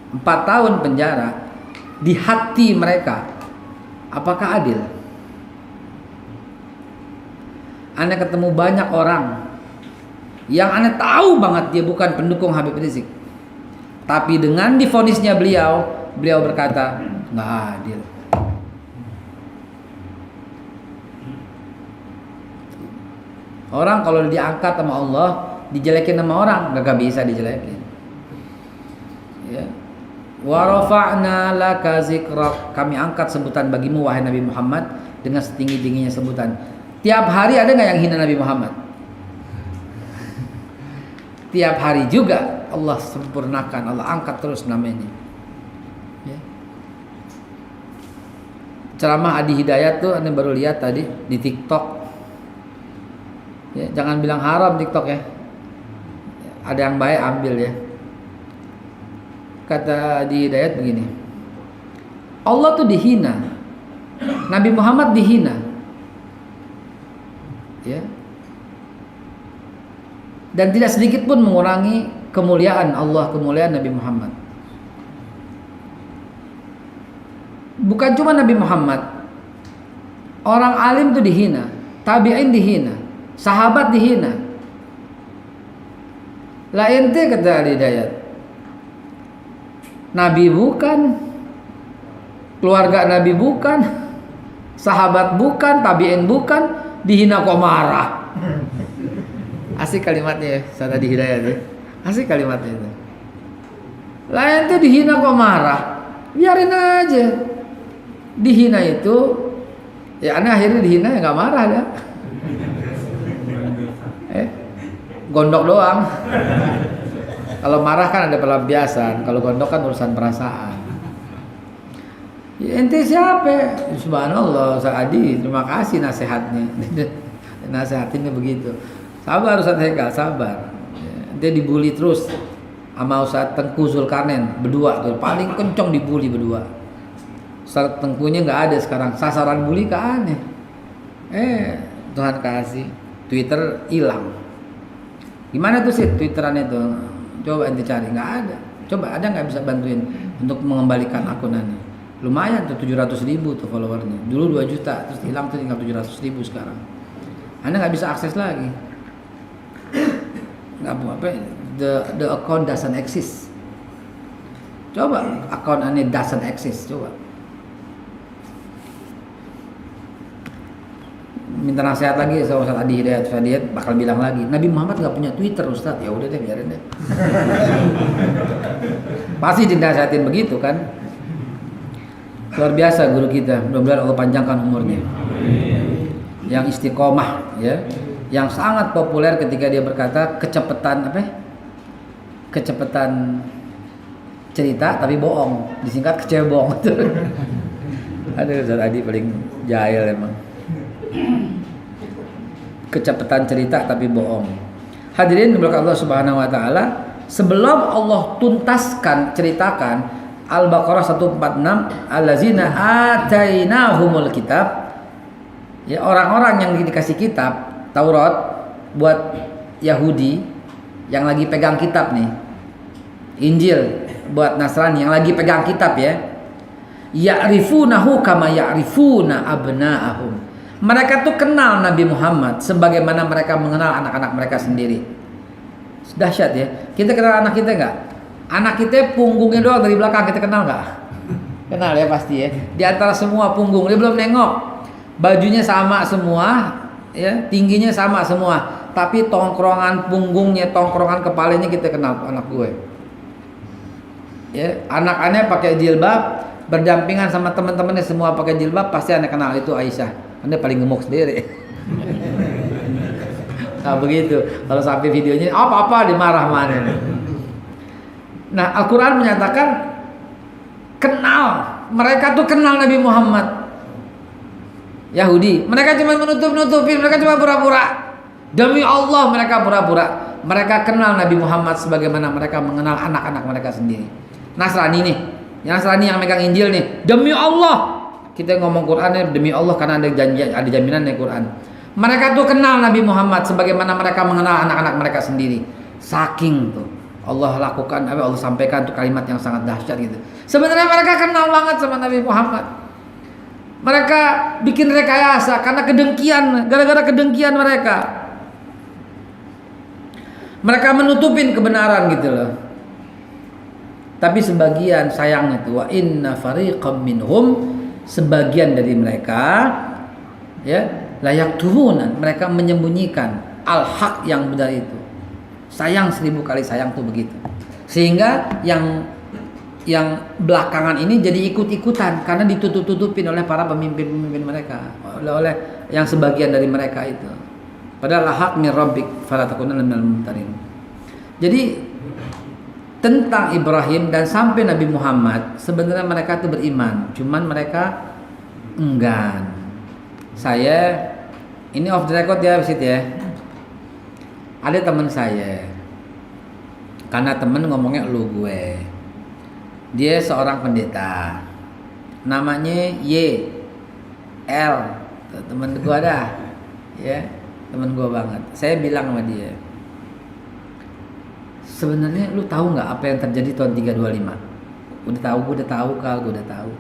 4 tahun penjara, di hati mereka apakah adil? Anda ketemu banyak orang yang Anda tahu banget dia bukan pendukung Habib Rizik, tapi dengan divonisnya beliau berkata nggak adil. Orang kalau diangkat sama Allah, dijelekin sama orang gak bisa dijelekin. Ya. Wa rafa'na laka zikrak, kami angkat sebutan bagimu wahai Nabi Muhammad dengan setinggi-tingginya sebutan. Tiap hari ada nggak yang hina Nabi Muhammad? Tiap hari juga Allah sempurnakan, Allah angkat terus namanya. Ya. Ceramah Adi Hidayat tuh Anda baru lihat tadi di TikTok. Ya, jangan bilang haram TikTok ya. Ada yang baik ambil ya. Kata di Hidayat begini, Allah tuh dihina, Nabi Muhammad dihina, ya, dan tidak sedikit pun mengurangi kemuliaan Allah, kemuliaan Nabi Muhammad. Bukan cuma Nabi Muhammad, Orang alim tuh dihina, tabi'in dihina, sahabat dihina. Lah ente kata Ali Hidayat, Nabi bukan, keluarga Nabi bukan, sahabat bukan, tabi'in bukan, dihina kok marah. Asik kalimatnya ya, Ustaz Adi Hidayat ya. Asik kalimatnya itu. Lah ente dihina kok marah, biarin aja. Dihina itu, ya aneh akhirnya dihina ya nggak marah ya. Gondok doang. Kalau marah kan ada pelampiasan, kalau gondok kan urusan perasaan. Ya, ente siapa? Subhanallah, Ustaz Adi, terima kasih nasihatnya. Nasihatinnya begitu. Sabar Ustaz Heka, sabar. Dia dibully terus sama Ustaz Tengku Zulkarnain berdua tuh, paling kencong dibully berdua. Ustaz Tengkunya nggak ada sekarang, sasaran bully ke aneh. Tuhan kasih, Twitter hilang. Gimana tuh sih Twitteran itu? Coba ente cari, nggak ada. Coba ada nggak bisa bantuin untuk mengembalikan akunannya? Lumayan tuh 700.000 tuh followernya. Dulu 2 juta, terus hilang tuh tinggal 700.000 sekarang. Anda nggak bisa akses lagi. Nggak apa, the account doesn't exist. Coba account ini doesn't exist, coba. Minta nasihat lagi sama Ustaz Adi Hidayat, Ustaz Hidayat bakal bilang lagi, Nabi Muhammad nggak punya Twitter Ustaz. Ya udah deh, biarin deh. Pasti dinasihatin begitu kan. Luar biasa guru kita, mudah-mudahan Allah panjangkan umurnya. Yang istiqomah ya, yang sangat populer ketika dia berkata kecepatan apa? Kecepatan cerita tapi bohong, disingkat kecebong. Aduh, Ustaz Adi paling jahil emang. Kecepatan cerita tapi bohong. Hadirin dimuliakan Allah Subhanahu wa taala, sebelum Allah tuntaskan ceritakan Al-Baqarah 146, allazina atainahumul kitab, ya orang-orang yang dikasih kitab Taurat buat Yahudi yang lagi pegang kitab nih, Injil buat Nasrani yang lagi pegang kitab ya, ya'rifunahu kama ya'rifuna abna'ahum. Mereka tuh kenal Nabi Muhammad sebagaimana mereka mengenal anak-anak mereka sendiri. Dahsyat ya. Kita kenal anak kita nggak? Anak kita punggungnya doang dari belakang kita kenal nggak? Kenal ya pasti ya. Di antara semua punggung dia belum nengok. Bajunya sama semua, ya tingginya sama semua. Tapi tongkrongan punggungnya, tongkrongan kepalanya kita kenal anak gue. Ya, anak-anaknya pakai jilbab, berdampingan sama teman-temannya semua pakai jilbab, pasti anda kenal itu Aisyah. Anda paling gemuk sendiri. Nah begitu. Kalau sampai videonya apa-apa dimarah mana. Nah Al-Quran menyatakan kenal. Mereka tuh kenal Nabi Muhammad. Yahudi. Mereka cuma menutup-nutupin. Mereka cuma pura-pura. Demi Allah mereka pura-pura. Mereka kenal Nabi Muhammad sebagaimana mereka mengenal anak-anak mereka sendiri. Nasrani nih. Nasrani yang megang Injil nih. Demi Allah. Kita ngomong Quran demi Allah karena ada janji, ada jaminan dari Quran. Mereka tuh kenal Nabi Muhammad sebagaimana mereka mengenal anak-anak mereka sendiri. Saking tuh Allah lakukan, Allah sampaikan tuh kalimat yang sangat dahsyat gitu. Sebenarnya mereka kenal banget sama Nabi Muhammad. Mereka bikin rekayasa karena kedengkian, gara-gara kedengkian mereka. Mereka menutupin kebenaran gitu loh. Tapi sebagian sayangnya tuh wa inna fariqam minhum, sebagian dari mereka ya layak turunan, mereka menyembunyikan al-haq yang benar itu. Sayang 1000 kali sayang tuh begitu. Sehingga yang belakangan ini jadi ikut-ikutan karena ditutup-tutupin oleh para pemimpin-pemimpin mereka, oleh yang sebagian dari mereka itu. Padahal al-haq min rabbik fala takunanna minal mumtarin. Jadi tentang Ibrahim dan sampai Nabi Muhammad sebenarnya mereka itu beriman, cuman mereka enggan. Saya ini off the record ya, Wisit ya. Ada teman saya, karena temen ngomongnya lu gue. Dia seorang pendeta, namanya Y.L. Temen gue dah, ya temen gue banget. Saya bilang sama dia, sebenarnya lu tahu nggak apa yang terjadi tahun 325? Udah tahu, gue udah tahu, gue udah tahu.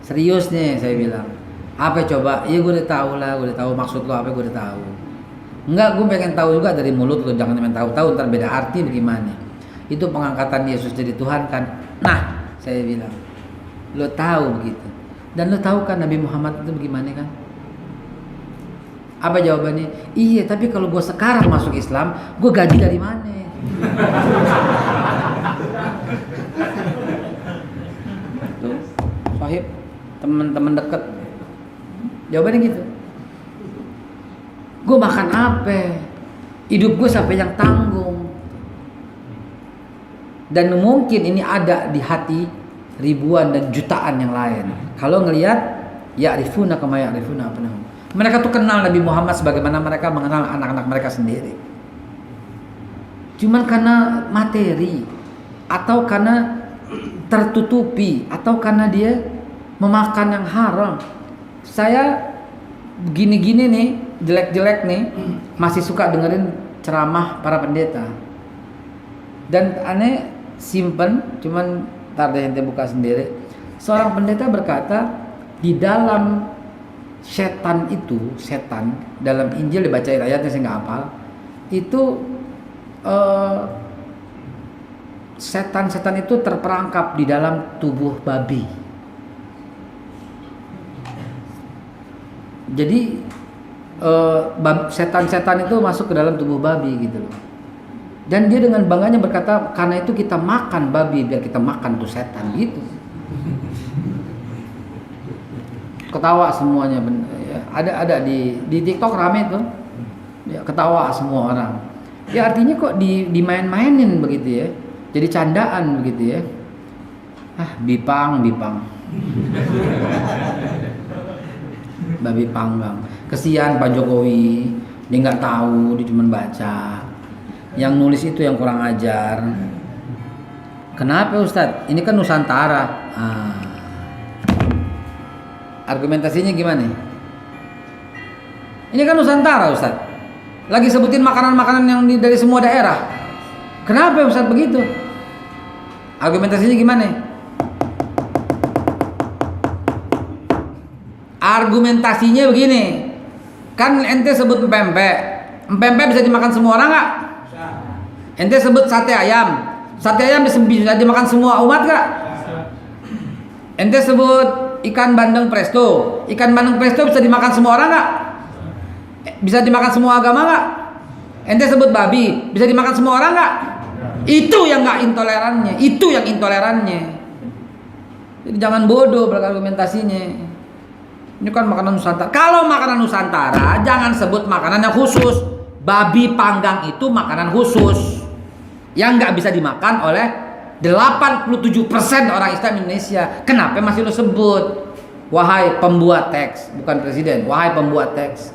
Serius nih saya bilang. Apa coba? Iya gue udah tahu lah, gue udah tahu maksud lo apa, gue udah tahu. Enggak, gue pengen tahu juga dari mulut lo, jangan cuma tahu-tahu ntar beda arti bagaimana. Itu pengangkatan Yesus jadi Tuhan kan. Nah, saya bilang, lo tahu begitu. Dan lo tahu kan Nabi Muhammad itu bagaimana kan? Apa jawabannya? Iya, tapi kalau gue sekarang masuk Islam, gue gaji dari mana? Tuh, sahib, teman-teman deket. Jawabannya gitu. Gue makan apa? Hidup gue siapa yang tanggung? Dan mungkin ini ada di hati ribuan dan jutaan yang lain. Kalau ngelihat ya'rifuna kama ya'rifuna abnahum. Mereka tuh kenal Nabi Muhammad sebagaimana mereka mengenal anak-anak mereka sendiri. Cuman karena materi, atau karena tertutupi, atau karena dia memakan yang haram. Saya gini-gini nih, jelek-jelek nih, masih suka dengerin ceramah para pendeta. Dan aneh simpen, cuman ntar deh ente buka sendiri. Seorang pendeta berkata, di dalam setan itu, setan dalam Injil dibacain ayatnya saya nggak hafal, itu setan-setan itu terperangkap di dalam tubuh babi. Jadi setan-setan itu masuk ke dalam tubuh babi gitu loh. Dan dia dengan bangganya berkata, karena itu kita makan babi biar kita makan tuh setan gitu. Ketawa semuanya, ya, ada di TikTok rame tuh, ya, ketawa semua orang. Ya artinya kok dimain-mainin begitu ya, jadi candaan begitu ya. Bipang. Babi panggang. Kesian Pak Jokowi, dia nggak tahu, dia cuma baca. Yang nulis itu yang kurang ajar. Kenapa Ustadz? Ini kan Nusantara. Argumentasinya gimana? Ini kan Nusantara Ustadz. Lagi sebutin makanan-makanan yang dari semua daerah. Kenapa Ustadz begitu? Argumentasinya gimana? Argumentasinya begini, kan ente sebut empempe bisa dimakan semua orang nggak? Ente sebut sate ayam bisa dimakan semua umat nggak? Ente sebut ikan bandeng presto bisa dimakan semua orang nggak? Bisa dimakan semua agama nggak? Ente sebut babi bisa dimakan semua orang nggak? Itu yang nggak intolerannya, itu yang intolerannya. Jadi jangan bodoh berargumentasinya. Ini kan makanan Nusantara. Kalau makanan Nusantara, jangan sebut makanan yang khusus. Babi panggang itu makanan khusus yang nggak bisa dimakan oleh 87% orang Islam Indonesia. Kenapa masih lo sebut? Wahai pembuat teks, bukan presiden. Wahai pembuat teks,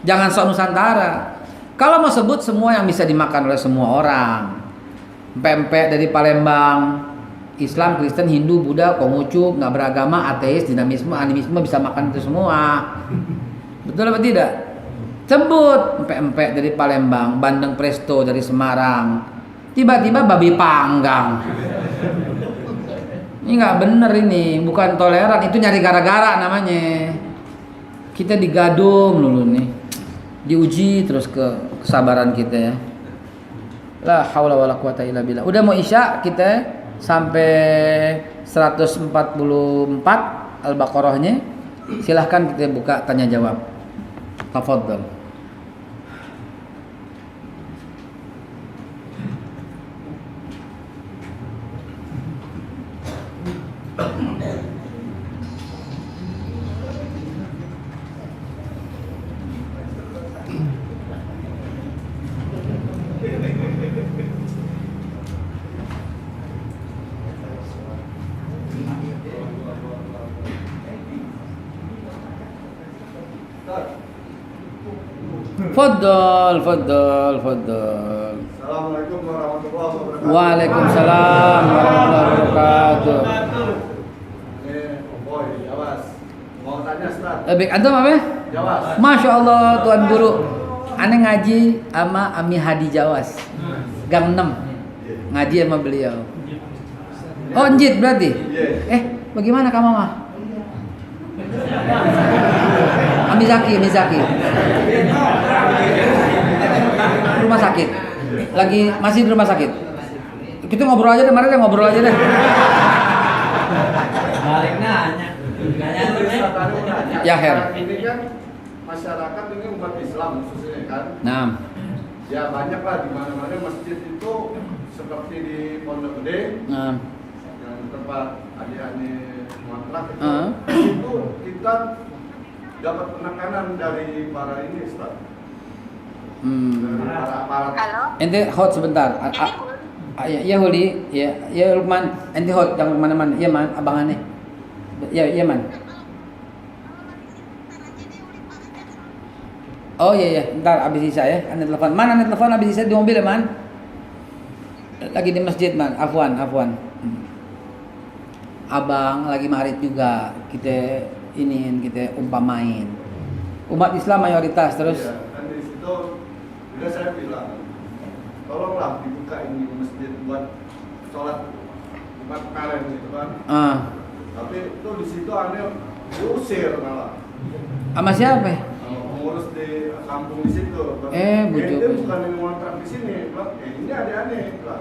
jangan sok Nusantara. Kalau mau sebut semua yang bisa dimakan oleh semua orang. Pempek dari Palembang, Islam, Kristen, Hindu, Buddha, Konghucu, nggak beragama, ateis, dinamisme, animisme bisa makan itu semua. Betul apa tidak? Sebut empek-empek dari Palembang, bandeng presto dari Semarang, tiba-tiba babi panggang. Ini nggak bener, ini bukan toleran, itu nyari gara-gara namanya. Kita digadung dulu nih, diuji terus kesabaran kita ya. La haula wala quwata illa billah. Udah mau isya kita sampai 144 Al-Baqarahnya. Silahkan kita buka tanya jawab. Tafadhol. Fadol.
Assalamualaikum warahmatullahi wabarakatuh.
Waalaikumsalam warahmatullahi wabarakatuh.
Ini Boy, Jawas. Mau tanya Ustaz?
Baik, antum apa?
Jawas.
Masya Allah Tuan Guru. Aneh ngaji sama Ami Hadi Jawas. Gang 6. Ngaji sama beliau. Oh, Njit berarti? Bagaimana kamu mah? Mizaki. Rumah sakit. Masih di rumah sakit. Kita ngobrol aja deh, mari deh ngobrol aja deh.
Balik nanya.
Ya, Her.
Ini kan masyarakat ini umat Islam khususnya kan.
Nah,
Ya banyak lah di mana-mana masjid itu seperti di Pondok Gede yang tempat adik-adik ngontrak itu kita dapat penekanan dari para ini Ustaz. Dari para aparat.
Halo?
ente hold sebentar. Ya Huli, ya Lukman, ente hold jangan kemana-mana. Iya man, abangannya. Ya man. Oh iya, ntar abis Isya ya, ane telepon. Man, ane telepon abis Isya di mobil ya man. Lagi di masjid man, Afwan. Abang lagi marit juga, kita umpamain. Umat Islam mayoritas terus.
Iya, kan di situ juga saya bilang, tolonglah dibuka ini masjid buat sholat Jumat kemarin gitu kan. Tapi itu di situ aneh diusir malah.
Sama siapa?
Pengurus di kampung di situ.
Bujuk.
Itu bukan yang ngontrak di sini, Pak. Ini aneh-aneh, Pak.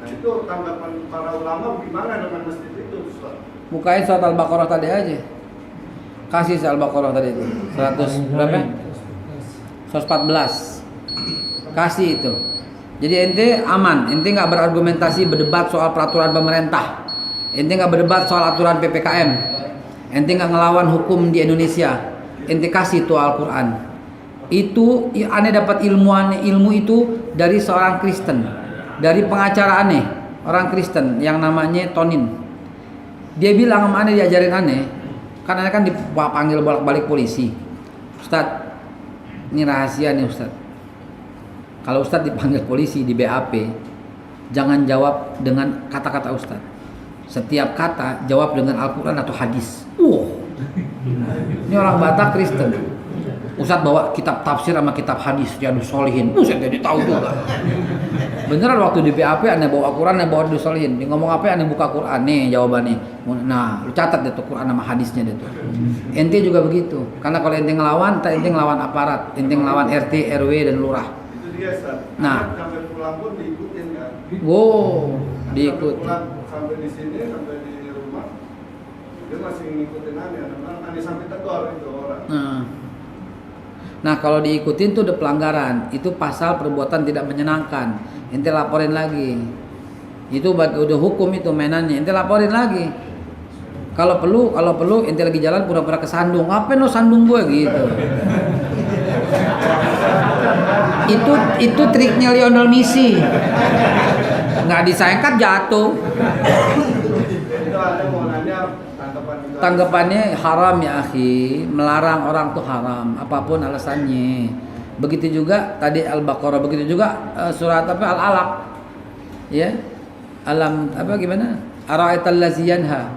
Nah itu tanggapan para ulama gimana dengan masjid itu, Ustaz?
Bukain surat Al-Baqarah tadi aja. Kasih surat Al-Baqarah tadi itu. 100 berapa? 114. Kasih itu. Jadi ente aman, ente nggak berargumentasi berdebat soal peraturan pemerintah. Ente nggak berdebat soal aturan PPKM. Ente nggak ngelawan hukum di Indonesia. Ente kasih tuh Al-Quran. Itu aneh dapat ilmu itu dari seorang Kristen, dari pengacara aneh, orang Kristen yang namanya Tonin. Dia bilang sama aneh, diajarin aneh, kan aneh kan dipanggil bolak-balik polisi. Ustadz, ini rahasia nih Ustadz. Kalau Ustadz dipanggil polisi di BAP, jangan jawab dengan kata-kata Ustadz. Setiap kata jawab dengan Al-Quran atau hadis. Ini orang Batak Kristen. Ustadz bawa kitab tafsir sama kitab hadis Riyadhus Shalihin. Buset, jadi tahu juga. Beneran waktu di BAP aneh bawa Quran, aneh bawa Riyadhus Shalihin. Dia ngomong apa aneh buka Quran. Nih jawabannya. Nah, lu catat deh tuh Quran sama hadisnya deh tuh. Ente juga begitu. Karena kalau ente ngelawan, ente ngelawan aparat, ente ngelawan RT, RW dan lurah.
Itu dia, Ustaz.
Nah.
Sampai pulang pun diikutin kan.
Wow, diikutin.
Sampai di sini, sampai di rumah, dia masih ngikutin aneh. Aneh sampai tegur itu orang.
Nah kalau diikutin tuh udah pelanggaran. Itu pasal perbuatan tidak menyenangkan. Ente laporin lagi. Itu udah hukum itu mainannya. Ente laporin lagi. Kalau perlu ente lagi jalan pura-pura kesandung. Apa no sandung gue gitu. Itu triknya Lionel Messi. Nggak disayangkan jatuh.
Itu ada mau nanya
Tanggapannya haram ya akhi, melarang orang tuh haram, apapun alasannya. Begitu juga tadi Al-Baqarah, begitu juga surat apa Al-Alaq. Ya. Alam apa gimana? Ara'aital ladzi yanha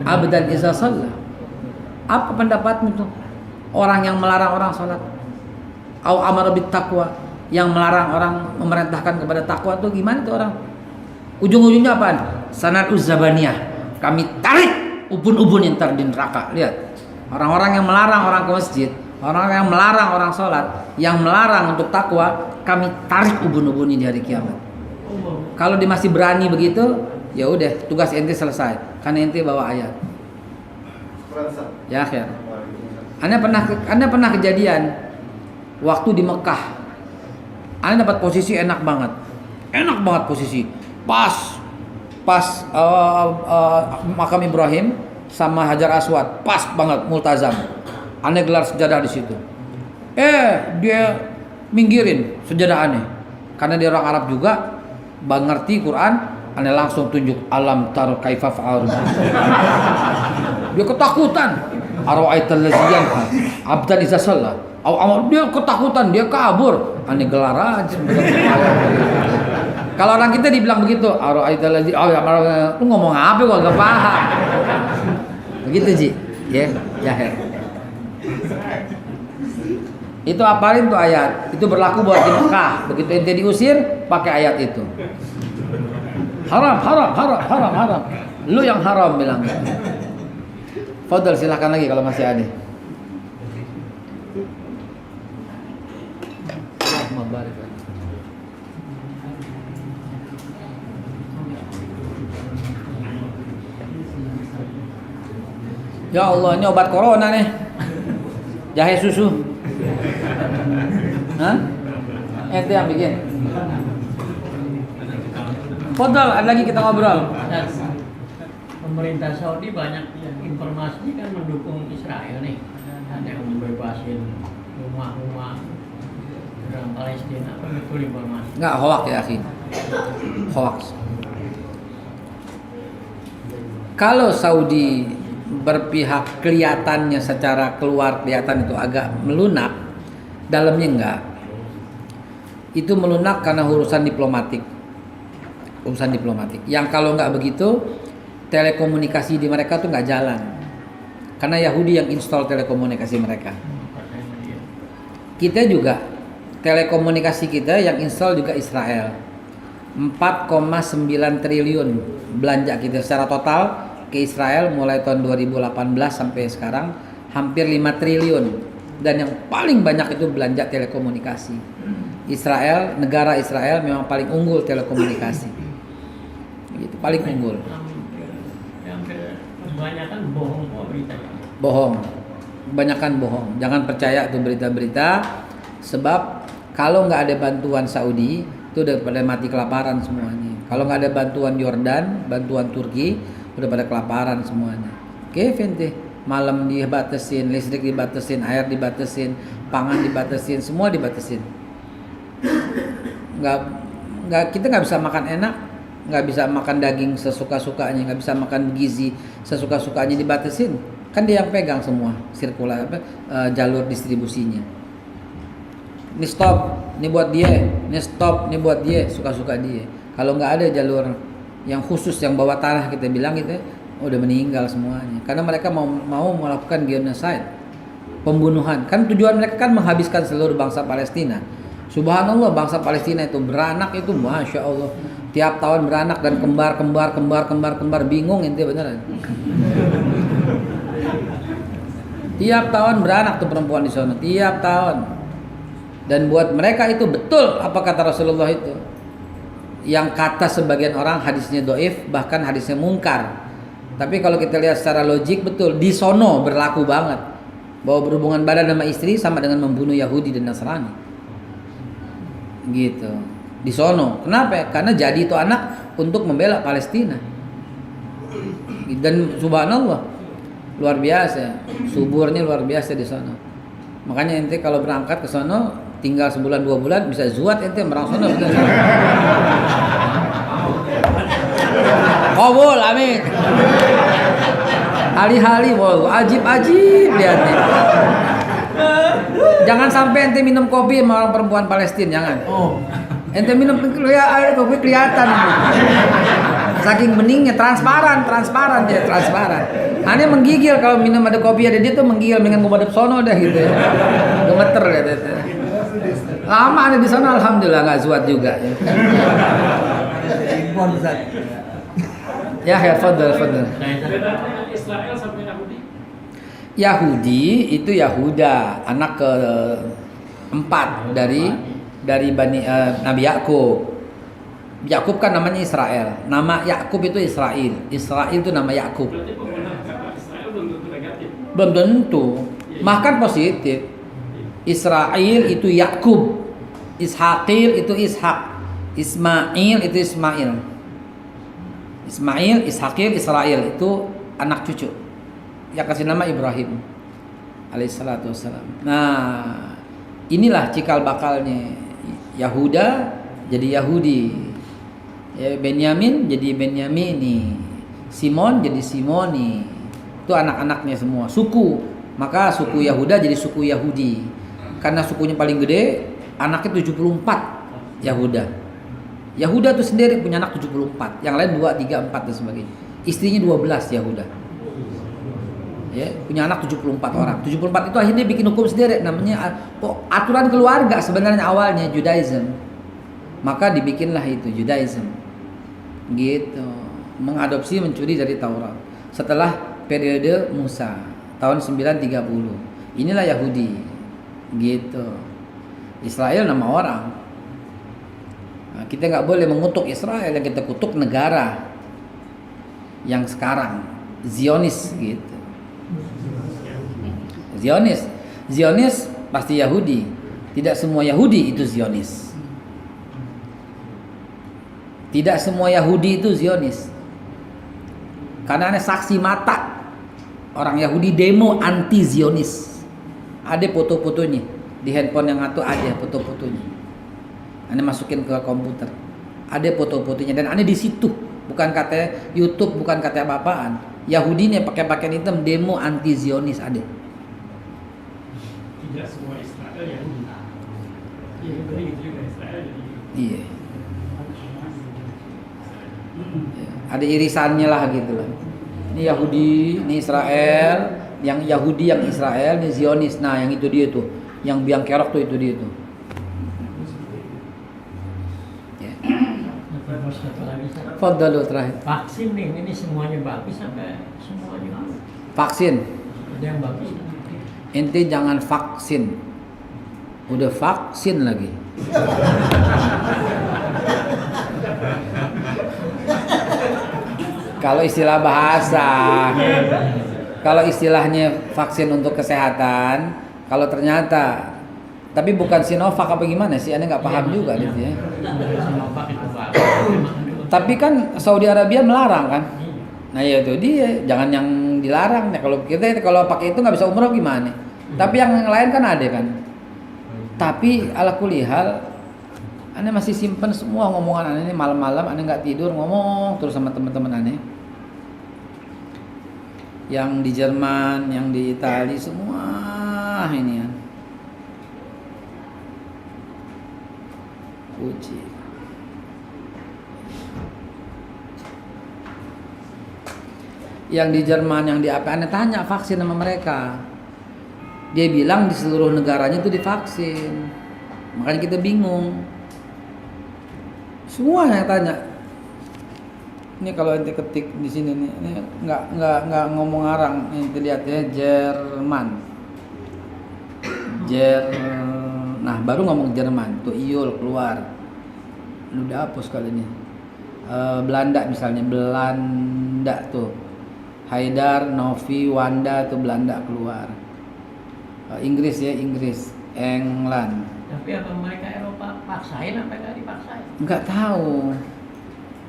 'abdan idza shalla. Apa pendapatmu tuh? Orang yang melarang orang salat. Au amara bit taqwa, yang melarang orang memerintahkan kepada takwa tuh gimana tuh orang? Ujung-ujungnya apaan? Sanad uzzabaniyah. Kami tarik ubun-ubun yang ntar di neraka. Lihat, orang-orang yang melarang orang ke masjid, orang yang melarang orang sholat, yang melarang untuk takwa, kami tarik ubun-ubunnya di hari kiamat. Kalau dia masih berani begitu, ya udah, tugas ente selesai. Karena ente bawa ayat. Ya akhir. Anda pernah kejadian waktu di Mekah. Anda dapat posisi enak banget posisi. Pas makam Ibrahim sama Hajar Aswad, pas banget multazam. Aneh gelar sejadah di situ. Dia minggirin sejadah aneh. Karena dia orang Arab juga, ngerti Quran, aneh langsung tunjuk alam tar kaifa fa'al. Dia ketakutan. Ara'aital ladzi yanha 'abdan idza shalla. Dia ketakutan, dia kabur. Aneh gelar aja. Kalau orang kita dibilang begitu, lu ngomong apa gua gak paham. Begitu Ji. Ya Her. Itu apalin tuh ayat. Itu berlaku buat di Mekah. Begitu ente diusir, pakai ayat itu. Haram. Lu yang haram bilang. Fadal silahkan lagi kalau masih ada. balik lagi. Ya Allah, ini obat corona nih. Jahe susu. Hah? Ente yang bikin. Fadal, ada lagi kita ngobrol.
Pemerintah Saudi banyak informasi kan mendukung Israel nih. Ada yang membebasin rumah-rumah orang Palestina. Apa betul informasi?
Enggak, hoax ya, akhi. Hoax. Kalau Saudi berpihak kelihatannya secara keluar kelihatan itu agak melunak, dalamnya enggak. Itu melunak karena urusan diplomatik. Urusan diplomatik. Yang kalau enggak begitu, telekomunikasi di mereka tuh enggak jalan. Karena Yahudi yang install telekomunikasi mereka. Kita juga telekomunikasi kita yang install juga Israel. 4,9 triliun belanja kita secara total ke Israel mulai tahun 2018 sampai sekarang hampir 5 triliun, dan yang paling banyak itu belanja telekomunikasi. Israel, negara Israel memang paling unggul telekomunikasi. Gitu, paling unggul.
Kebanyakan bohong kok beritanya.
Bohong. Kebanyakan bohong. Jangan percaya tuh berita-berita, sebab kalau nggak ada bantuan Saudi itu udah pada mati kelaparan semuanya. Kalau nggak ada bantuan Yordan, bantuan Turki, udah pada kelaparan semuanya. Oke, Fente, malam dibatasin, listrik dibatasin, air dibatasin, pangan dibatasin, semua dibatasin. Kita nggak bisa makan enak, nggak bisa makan daging sesuka-sukanya, nggak bisa makan gizi sesuka-sukanya, dibatasin. Kan dia yang pegang semua sirkular jalur distribusinya. Ini stop, ini buat dia, ini stop, ini buat dia, suka-suka dia. Kalau nggak ada jalur yang khusus yang bawah tanah kita bilang gitu, udah meninggal semuanya. Karena mereka mau melakukan genocide, pembunuhan. Kan tujuan mereka kan menghabiskan seluruh bangsa Palestina. Subhanallah, bangsa Palestina itu beranak itu, masya Allah, tiap tahun beranak dan kembar, bingung ente beneran. Tiap tahun beranak tuh perempuan di sana, tiap tahun. Dan buat mereka itu betul apa kata Rasulullah itu. Yang kata sebagian orang hadisnya doif, bahkan hadisnya mungkar. Tapi kalau kita lihat secara logik betul, di sono berlaku banget bahwa berhubungan badan sama istri sama dengan membunuh Yahudi dan Nasrani. Gitu. Di sono. Kenapa? Karena jadi itu anak untuk membela Palestina. Dan subhanallah, luar biasa, suburnya luar biasa di sono. Makanya ente kalau berangkat ke sono tinggal sebulan 2 bulan bisa zuat ente merang sono. Qabul, amin. Hari-hari wow, ajib lihatnya. Jangan sampai ente minum kopi sama orang perempuan Palestina, jangan. Ente minum air kopi kelihatan. Saking beningnya, transparan dia, transparan. Aneh menggigil kalau minum ada kopi ada dia tuh menggigil, dengan gua madep sono dah gitu ya. Gemeter ya gitu. Lama ada di sana alhamdulillah nggak zuat juga ya. Ya, fadal.
Israel sampai Yahudi.
Yahudi itu Yahuda, anak keempat dari Nabi Yakub. Yakub kan namanya Israel. Nama Yakub itu Israel. Israel itu nama Yakub.
Berarti penggunaan kata Israel belum tentu negatif.
Belum tentu. Bahkan positif. Israel itu Yakub. Ishaqil itu Ishaq. Ismail itu Ismail. Ismail, Ishaqil, Israel itu anak cucu. Yang kasih nama Ibrahim alaihissalatu wassalam. Nah, inilah cikal bakalnya. Yahuda jadi Yahudi. Ya, Benyamin jadi Benyamini, Simon jadi Simoni. Itu anak-anaknya semua suku. Maka suku Yahuda jadi suku Yahudi. Karena sukunya paling gede, anaknya 74 Yahuda. Yahuda itu sendiri punya anak 74, yang lain 2, 3, 4 dan sebagainya. Istrinya 12 Yahuda. Ya, punya anak 74 orang. 74 itu akhirnya bikin hukum sendiri, namanya aturan keluarga sebenarnya awalnya Judaism. Maka dibikinlah itu Judaism. Gitu. Mengadopsi, mencuri dari Taurat. Setelah periode Musa tahun 930. Inilah Yahudi. Gitu. Israel nama orang. kita nggak boleh mengutuk Israel, yang kita kutuk negara yang sekarang Zionis gitu. Zionis pasti Yahudi. Tidak semua Yahudi itu Zionis. Tidak semua Yahudi itu Zionis. Karena ada saksi mata orang Yahudi demo anti Zionis. Ada foto-fotonya di handphone yang atuh, ada foto-fotonya. Ane masukin ke komputer. Ada foto-fotonya dan ane di situ. Bukan kata YouTube, bukan kata apa-apaan. Yahudi nih pakai pakaian hitam demo anti Zionis ada.
Tidak semua Israel Yahudi. Iya, betul gitu juga Israel jadi.
Iya. Ada irisannya lah gitu lah. Ini Yahudi, ini Israel, yang Yahudi yang Israel, ini Zionis. Nah, yang itu dia tuh, yang biang kerok tuh itu dia tuh.
Satu lagi,
Fadhalu terakhir.
vaksin nih, ini semuanya bagus sampai semuanya bagus.
Vaksin.
Ada yang bagus.
Ente jangan vaksin. Udah vaksin lagi. Kalau istilah bahasa, kalau istilahnya vaksin untuk kesehatan, kalau ternyata, tapi bukan Sinovac apa gimana sih? Anda nggak paham juga gitu ya.
Sinovac itu bagus.
Tapi kan Saudi Arabia melarang kan? Nah ya itu dia, jangan yang dilarang. Nah, kalau kita kalau pakai itu nggak bisa umroh gimana? Tapi yang lain kan ada kan. Tapi ala kulihal, Anda masih simpen semua ngomongan Anda ini malam-malam. Anda nggak tidur ngomong terus sama teman-teman Anda. Yang di Jerman, yang di Italia semua ini ya. Puji. Yang di Jerman, yang di apa, Anda tanya vaksin sama mereka. Dia bilang di seluruh negaranya itu divaksin. Makanya kita bingung. Semua yang tanya. Ini kalau ente ketik di sini nih, ini nggak ngomong arang. Ente lihat ya, Jerman. Nah baru ngomong Jerman, tuh Iul keluar. Udah hapus kali ini. Belanda misalnya, Belanda tuh. Haidar, Novi, Wanda tuh Belanda keluar. Inggris ya, Inggris, England.
Tapi apa mereka Eropa paksain apa nggak dipaksain?
Nggak tahu.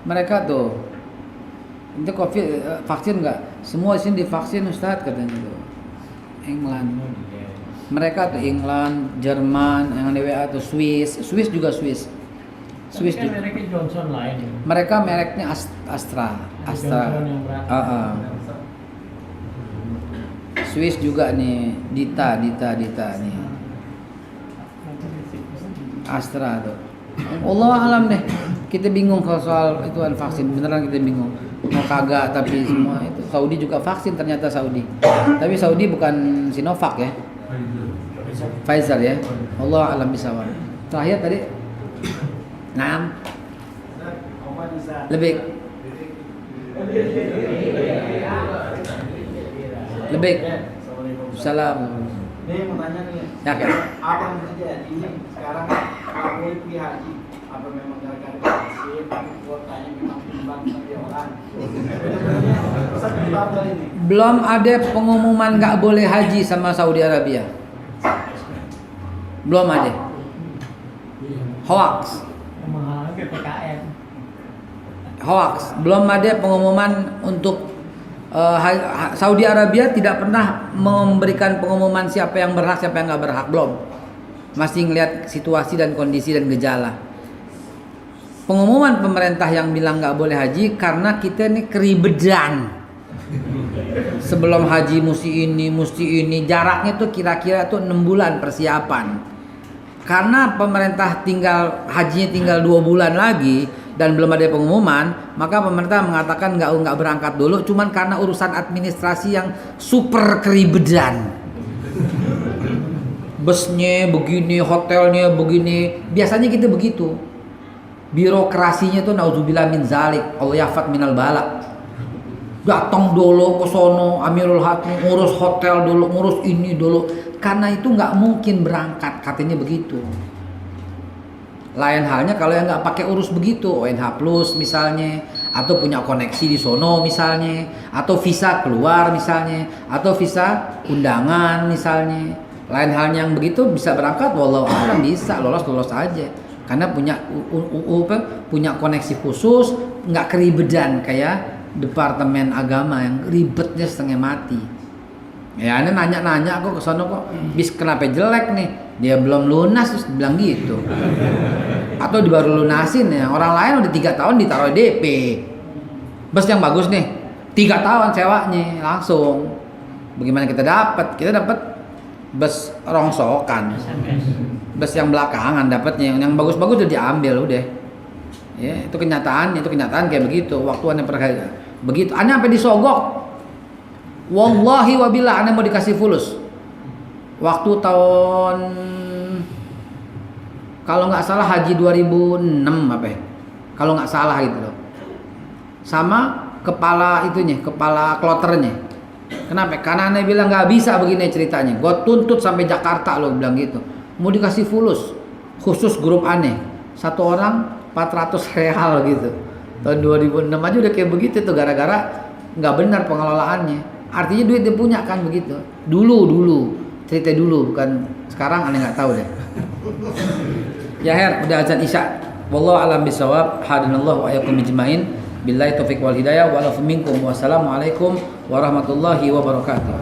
Mereka tuh, itu COVID vaksin nggak? Semua sini divaksin Ustadz katanya tuh. England. Mereka tuh England, Jerman, yang DWA tuh Swiss juga Swiss. Swiss
kan
juga.
mereknya Johnson lain.
Mereka mereknya Astra.
Johnson yang berat.
Swiss juga nih, Dita nih. Astra tuh. Allah alam deh. Kita bingung kalau soal ituan vaksin, beneran kita bingung. Mau kagak tapi semua itu. Saudi juga vaksin ternyata Saudi. Tapi Saudi bukan Sinovac ya. Pfizer ya. Allah alam bisawab. Terakhir tadi 6 lebih salam.
Ini mau tanya nih,
Ya kan?
apa yang terjadi sekarang Kapolri pergi haji? Apa memang gara-gara vaksin? Kuotanya memang timbang sebagai orang?
Belum ada pengumuman nggak boleh haji sama Saudi Arabia. Belum ada. Hoax.
Mahal PPKM.
Hoax. Belum ada pengumuman untuk Saudi Arabia tidak pernah memberikan pengumuman siapa yang berhak, siapa yang nggak berhak. Belum. Masih ngelihat situasi dan kondisi dan gejala. Pengumuman pemerintah yang bilang nggak boleh haji karena kita ini keribetan. Sebelum haji mesti ini, jaraknya tuh kira-kira tuh 6 bulan persiapan. Karena pemerintah hajinya tinggal 2 bulan lagi dan belum ada pengumuman, maka pemerintah mengatakan nggak berangkat dulu, cuman karena urusan administrasi yang super keribetan. Busnya begini, hotelnya begini, biasanya kita begitu. Birokrasinya tuh nauzubillah min zalik, Allah yafat minal balak. Datang dulu ke sono, Amirul Hakim ngurus hotel dulu, ngurus ini dulu. Karena itu nggak mungkin berangkat, katanya begitu. Lain halnya kalau yang nggak pakai urus begitu, ONH Plus misalnya, atau punya koneksi di sono misalnya, atau visa keluar misalnya, atau visa undangan misalnya. Lain halnya yang begitu bisa berangkat, wallahu a'lam bisa lolos aja, karena punya koneksi khusus, nggak keribedan kayak Departemen Agama yang ribetnya setengah mati. Ya, ini nanya-nanya kok ke sono kok, bis kenapa jelek nih? Dia belum lunas terus bilang gitu. Atau baru lunasin ya, orang lain udah 3 tahun ditaruh DP. Bus yang bagus nih, 3 tahun sewanya langsung. Bagaimana kita dapat? Kita dapat bus rongsokan. Bus yang belakangan dapatnya, yang bagus-bagus udah diambil udah. Ya, itu kenyataan kayak begitu. Waktu ane percaya begitu, ane sampai disogok. Wallahi wabillah ane mau dikasih fulus. Waktu tahun kalau nggak salah haji 2006 apa ya? Kalau nggak salah gitu loh. Sama kepala kloternya. Kenapa? Karena ane bilang nggak bisa begini ceritanya. Gue tuntut sampai Jakarta lo bilang gitu. Mau dikasih fulus khusus grup ane. Satu orang 400 real gitu. Tahun 2006 aja udah kayak begitu tuh, gara-gara nggak benar pengelolaannya. Artinya duit dia punya kan begitu. Dulu cerita dulu, bukan sekarang aneh nggak tahu deh. Ya Her, udah azan Isya. Wallahu a'lam bishawab. Hadanallahu wa iyyakum ajmain. Billahi taufiq wal hidayah. Wa alafu minkum. Wassalamualaikum warahmatullahi wabarakatuh.